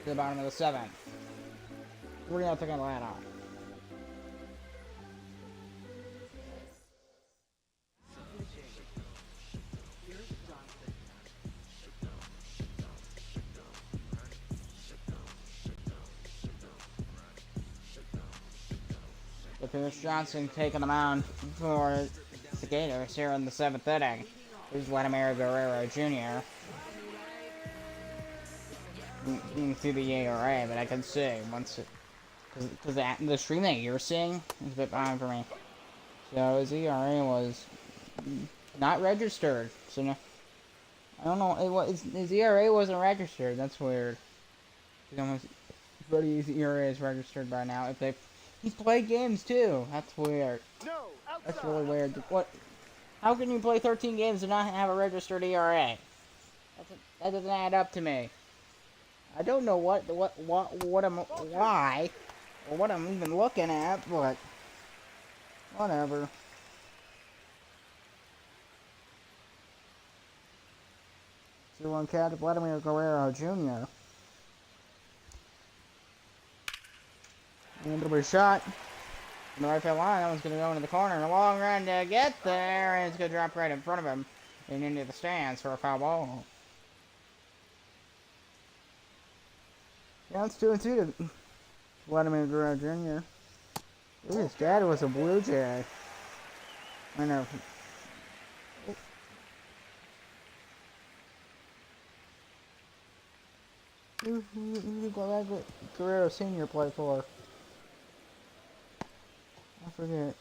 to the bottom of the 7th. 3-0 Atlanta. With Pierce Johnson taking the mound for the Gators here in the 7th inning. Here's Vladimir Guerrero Jr. You can see the ERA, but I can see once it, because the stream that you're seeing is a bit behind for me. So his ERA was not registered. So no, I don't know. It was his ERA wasn't registered. That's weird. Everybody's ERA is registered by now. If he's played games too. That's weird. No, outside. That's really weird. What? How can you play 13 games and not have a registered ERA? That doesn't add up to me. I don't know what why, or what I'm even looking at, but whatever. So on catch Vladimir Guerrero Jr. And it'll be a shot. In the right field line, that one's going to go into the corner. A long run to get there, and it's going to drop right in front of him and into the stands for a foul ball. Yeah, it's 2-2 to Vladimir Guerrero Jr. His dad was a Blue Jay. I know. Who did Guerrero Sr. play for? I forget.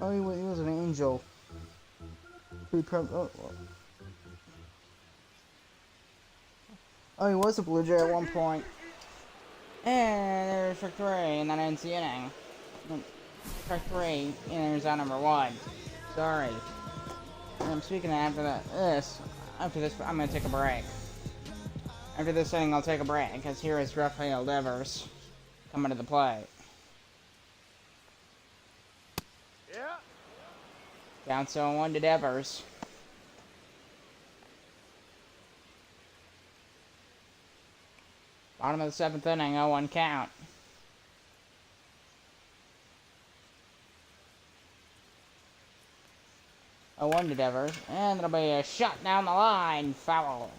Oh, he was an angel. Oh, he was a Blue Jay at one point. And there's strike 3, and that ends the inning. Strike 3, and there's out number 1. Sorry. And speaking of after this, I'm gonna take a break. After this inning, I'll take a break, because here is Rafael Devers coming to the plate. Yeah. Counts 0-1 to Devers. Bottom of the 7th inning, 0-1 count. A 1 to Devers, and it'll be a shot down the line, foul.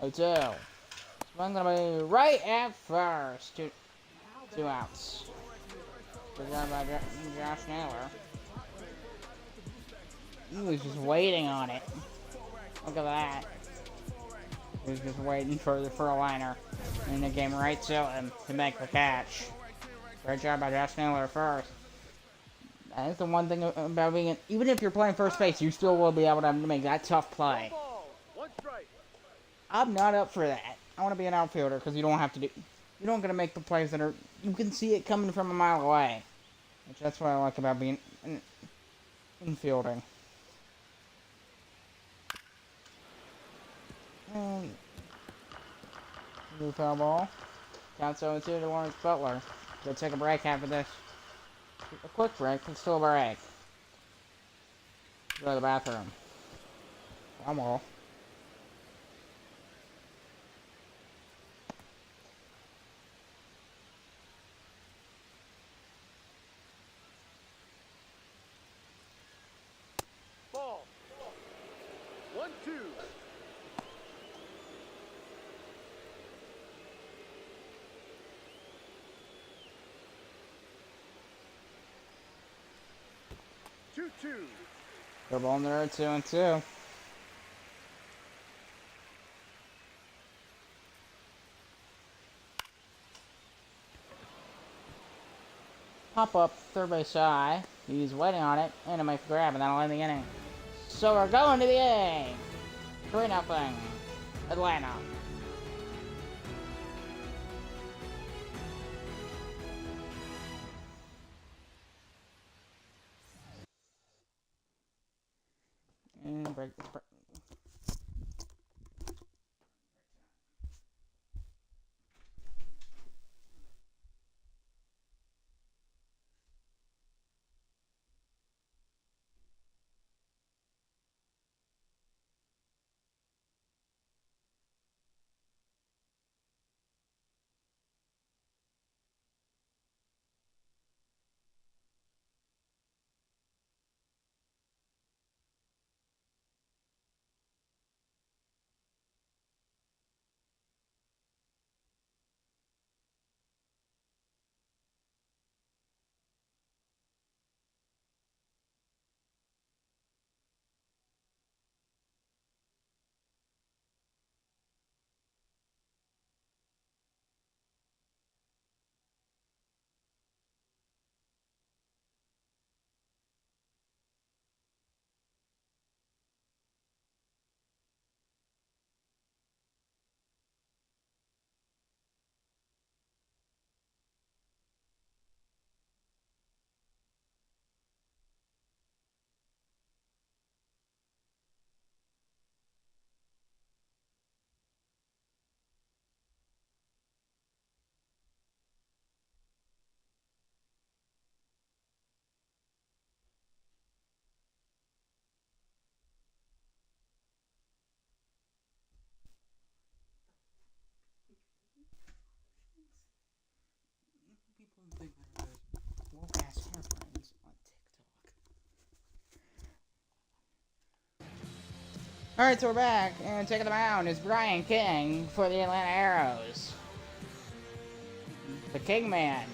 Oh, 2. One gonna be right at first. Two outs. Good job by Josh Naylor. He was just waiting on it. Look at that. He was just waiting for a liner. And the game right to him to make the catch. Great job by Josh Naylor first. That's the one thing about being even if you're playing first base, you still will be able to make that tough play. One strike. I'm not up for that. I want to be an outfielder because you don't have to do. You don't got to make the plays that are. You can see it coming from a mile away. Which that's what I like about being in fielding. And blue foul ball. Counts 0-2 to Lawrence Butler. Go take a break after this. A quick break, but still a break. Go to the bathroom. I'm all. Ball. 1-2. Two. Go ball in there, 2-2. Pop up, third base shy. He's waiting on it, and to make a grab, and that'll end the inning. So we're going to the inning. 3-0. Atlanta. And break. People think that are woke-ass hairbrains on TikTok. Alright, so we're back, and taking the mound is Brian King for the Atlanta Arrows. The King Man.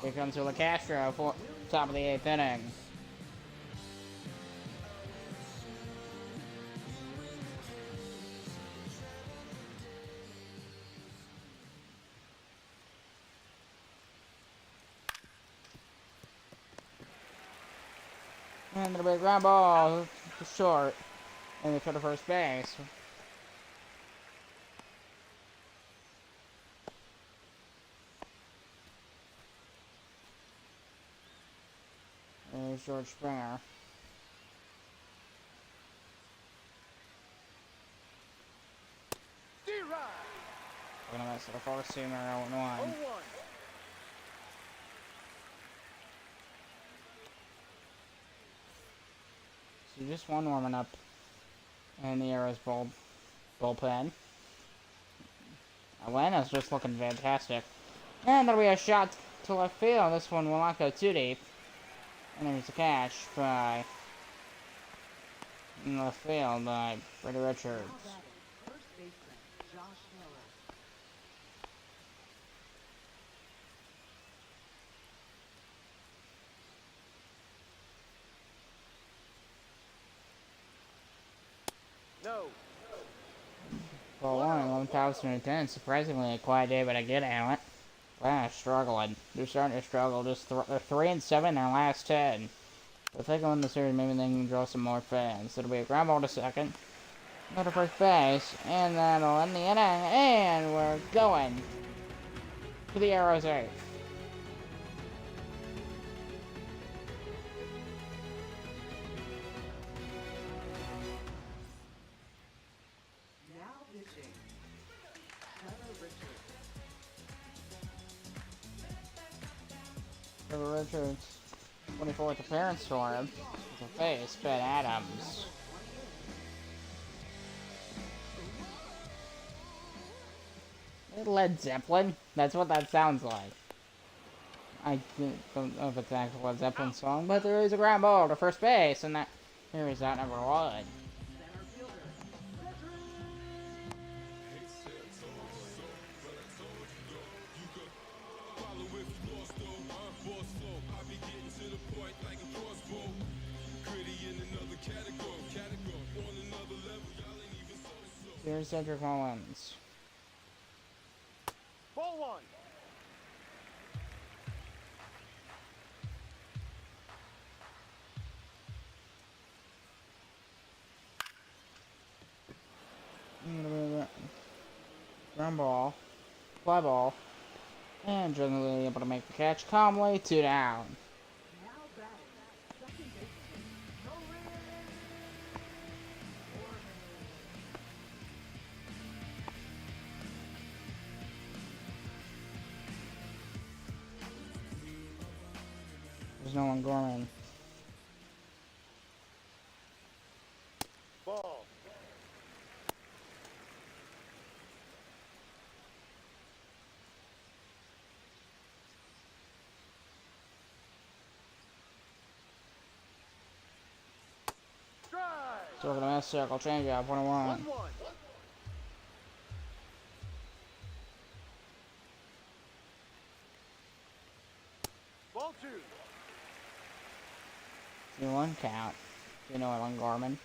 Here comes Willa Castro for top of the 8th inning. And the big ground ball short. And they put to first base. And there's George Springer. D-Rod. We're gonna miss the first teamer 0-1. 0-1. So just one warming up in the Arrows bullpen. Atlanta's just looking fantastic. And there'll be a shot to left field. This one will not go too deep. And there's a catch by in left field by Brady Richards. Now batting, first baseman Josh Miller. No. Well, 11,010. Surprisingly a quiet day, but I get it. Wow, struggling. They're starting to struggle. Just they're 3-7 in their last 10. But if they go in the series, maybe they can draw some more fans. It'll be a ground ball to second. Go to first base, and that'll end the inning. And we're going to the Arrows 8th. Now pitching. Trevor Richards. Trevor Richards, 24th appearance for him. To face Ben Adams. Led Zeppelin? That's what that sounds like. I don't know if it's an actual Led Zeppelin song, but there is a ground ball to first base, and that here is out number 1. Center fielder. Here's Cedric Mullins. Ball 1. Ground ball, fly ball, and generally able to make the catch calmly. 2 down. Now batting, second baseman Nolan. There's no one Gorman. Ball. Strike. So we're gonna miss circle changeup 1-1. 1-1. Ball 2. 2-1 count. You know it on Gorman.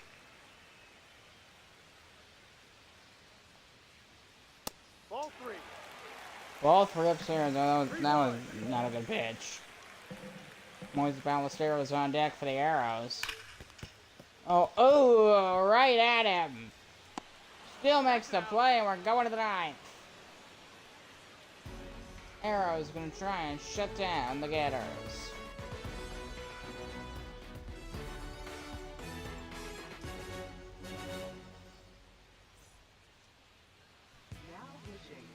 Ball 3. Ball 3 upstairs. That was not a good pitch. Moises Ballesteros on deck for the Arrows. Oh, right at him. Still makes the play, and we're going to the 9th. Arrows gonna try and shut down the Gators. Now pitching.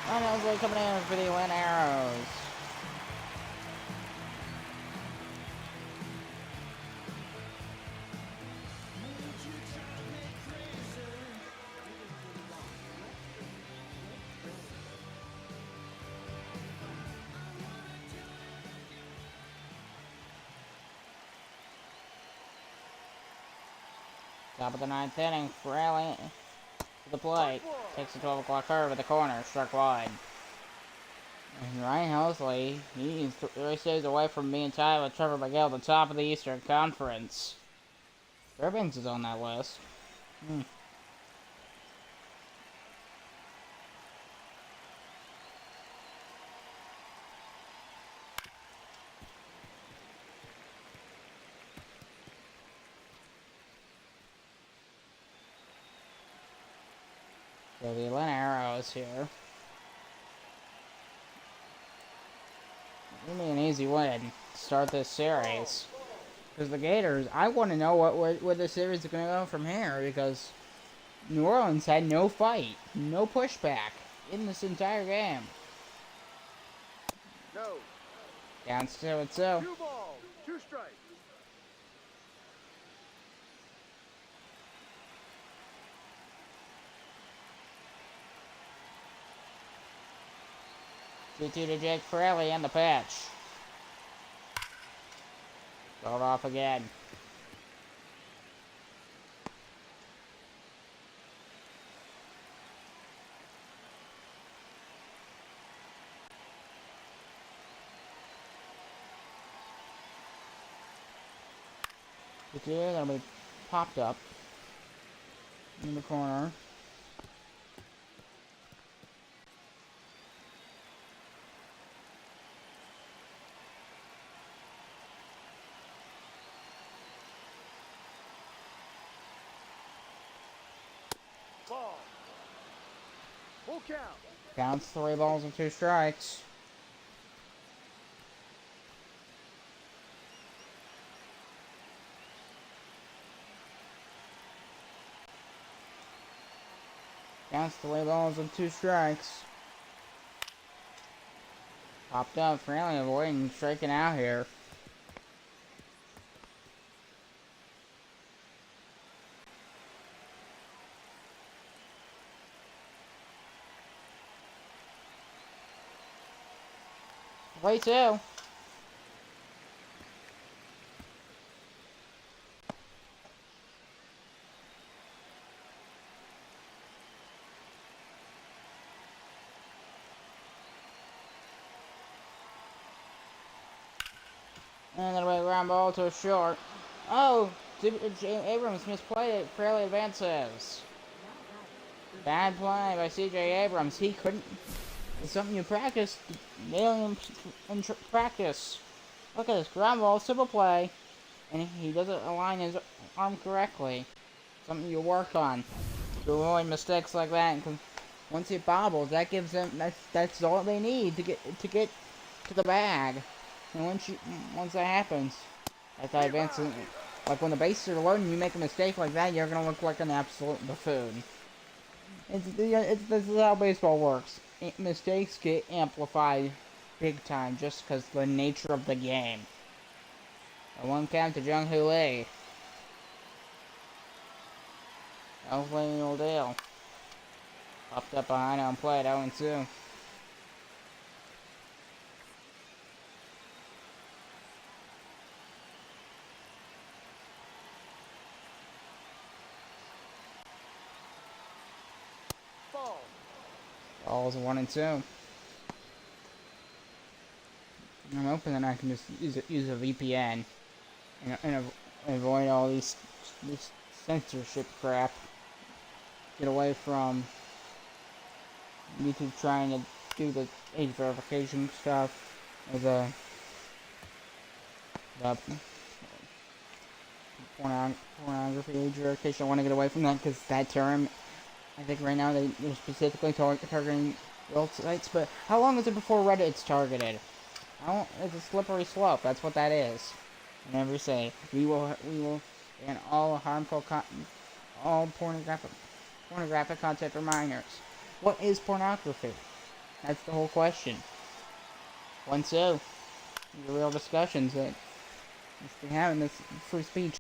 Ryan Ellsworth coming in for the Atlanta Arrows. Top of the 9th inning, Fraley to the plate. Takes the 12 o'clock curve at the corner, struck wide. And Ryan Helsley, he stays away from being tied with Trevor Miguel at the top of the Eastern Conference. Fairbanks is on that list. So the Atlanta Arrows here. Give me an easy win to start this series. Because the Gators, I want to know where the series is going to go from here. Because New Orleans had no fight, no pushback in this entire game. No. Down 2-2. 2 balls, 2 strikes. Two to Jake Fraley and the pitch. Rolled off again. It's gonna be popped up in the corner. Ball. Full count. Counts 3 balls and 2 strikes. Counts 3 balls and 2 strikes. Popped up, Fraley avoiding striking out here. Play 2. And then a ground ball to a short. Oh! Abrams misplayed it. Fraley advances. Bad play by C.J. Abrams. He couldn't. It's something you practice. Nailing in practice. Look at this ground ball, simple play, and he doesn't align his arm correctly. Something you work on to avoid mistakes like that. And once he bobbles, that gives them that's all they need to get to the bag. And once that happens, that's how advancing. Like when the bases are loaded and you make a mistake like that, you're gonna look like an absolute buffoon. This is how baseball works. Mistakes get amplified big time just because the nature of the game. And 1 count to Jung-Hoo Lee. Hopefully will deal. Popped up behind on plate, 0-2. Ball. Balls 1-2. I'm hoping that I can just use a VPN and avoid all these censorship crap. Get away from YouTube trying to do the age verification stuff or the pornography age verification. I want to get away from that because that term, I think right now they're specifically targeting adult sites. But how long is it before Reddit's targeted? It's a slippery slope. That's what that is. I never say we will ban all harmful all pornographic content for minors. What is pornography? That's the whole question. 1-2. These are real discussions that we have in this free speech.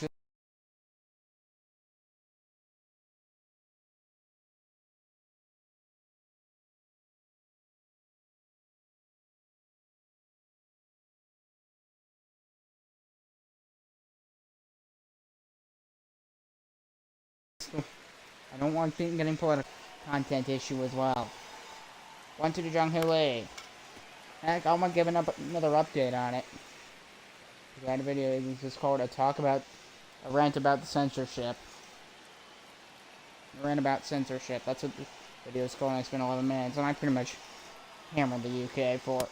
I don't want people getting political content issue as well. 1-2 to Jung-Hoo Lee. Heck, I'm gonna give another update on it. That video is just called a rant about the censorship. A rant about censorship. That's what the video is called. I spent 11 minutes, and I pretty much hammered the UK for it.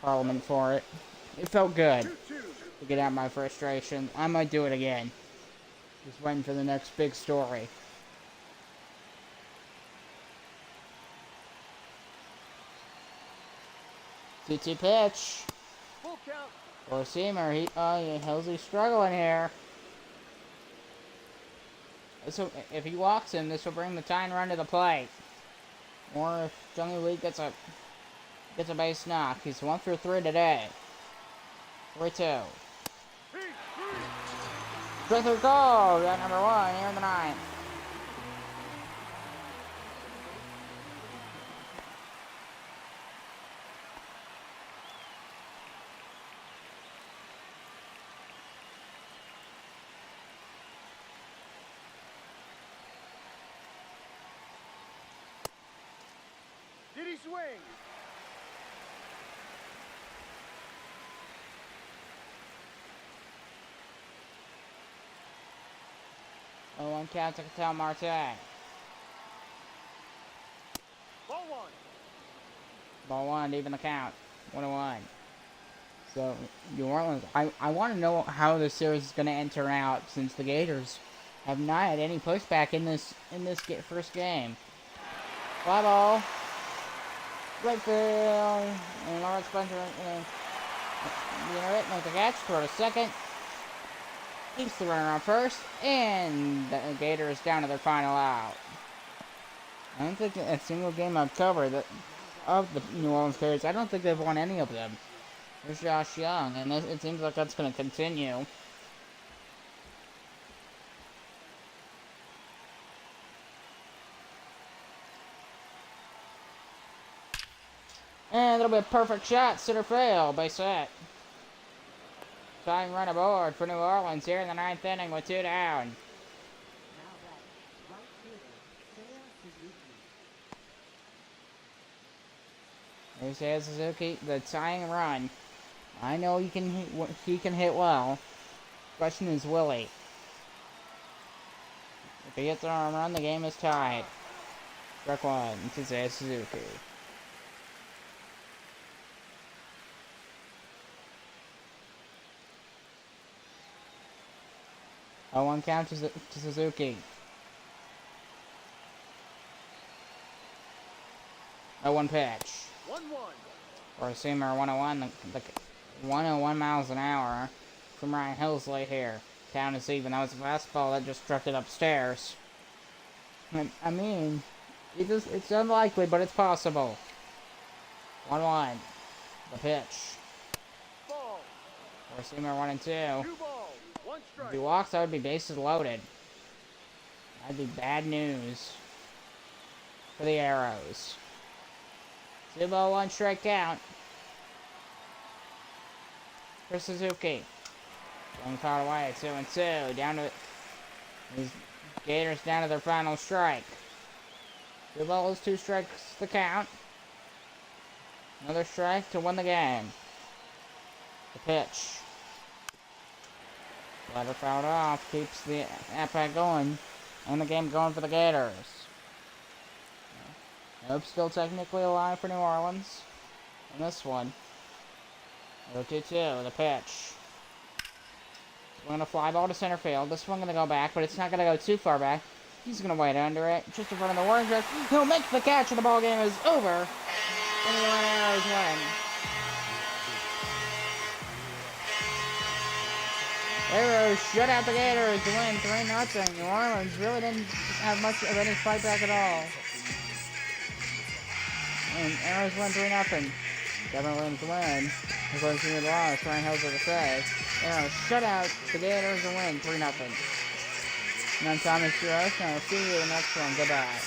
Parliament for it. It felt good to get out my frustration. I might do it again. Just waiting for the next big story. 2-2 pitch. Full count. Or seamer. Hillsley's struggling here. So if he walks him, this will bring the tying run to the plate. Or if Jungie Lee gets a base knock. He's 1 for 3 today. 3-2. Strike through call. Got number 1 here in the 9th. Did he swing? Oh, 1 count to Catal Marte. Ball 1. Ball 1 to even the count. 1-1. So, New Orleans, I want to know how this series is going to enter out, since the Gators have not had any pushback in this first game. Fly ball. Right field. And Lawrence Spencer make the catch toward a second. Keeps the runner on first. And the Gators down to their final out. I don't think a single game I've covered of the New Orleans Gators, I don't think they've won any of them. There's Josh Young, and it seems like that's going to continue. And it'll be a perfect shot, center field, base hit. Tying run aboard for New Orleans here in the 9th inning with 2 down. Now that right fielder, Seiya Suzuki. There's Seiya Suzuki, the tying run. I know he can hit well. Question is, will he? If he hits a home run, the game is tied. Strike 1 to Seiya Suzuki. Oh, 1 count to Suzuki. 0-1 pitch. 1-1. Or a seamer 101. The 101 miles an hour from Ryan Hillsley here. Count is even. That was a fastball that just drifted upstairs. I mean, it's unlikely, but it's possible. 1-1. The pitch. Ball. Or a seamer 1-2. 2 balls. 1 strike. If he walks, that would be bases loaded. That'd be bad news for the Arrows. 2 ball, 1 strike count for Suzuki. One caught away, 2-2. Down to these Gators down to their final strike. 2 balls, 2 strikes the count. Another strike to win the game. The pitch. Letter fouled off, keeps the at-bat going, and the game going for the Gators. Hope still technically alive for New Orleans in this one. 0-2-2, the pitch. Swinging a fly ball to center field. This one going to go back, but it's not going to go too far back. He's going to wait under it, just in front of the warning track. He'll make the catch, and the ball game is over. And the Atlanta Arrows win. Arrows shut out the Gators to win 3-0. New Orleans really didn't have much of any fight back at all. And Arrows win 3-0. Kevin Williams win. According to the loss, Ryan Hillsley to say. Arrows shut out the Gators and win 3-0. And I'm Thomas Duros, and I'll see you in the next one. Goodbye.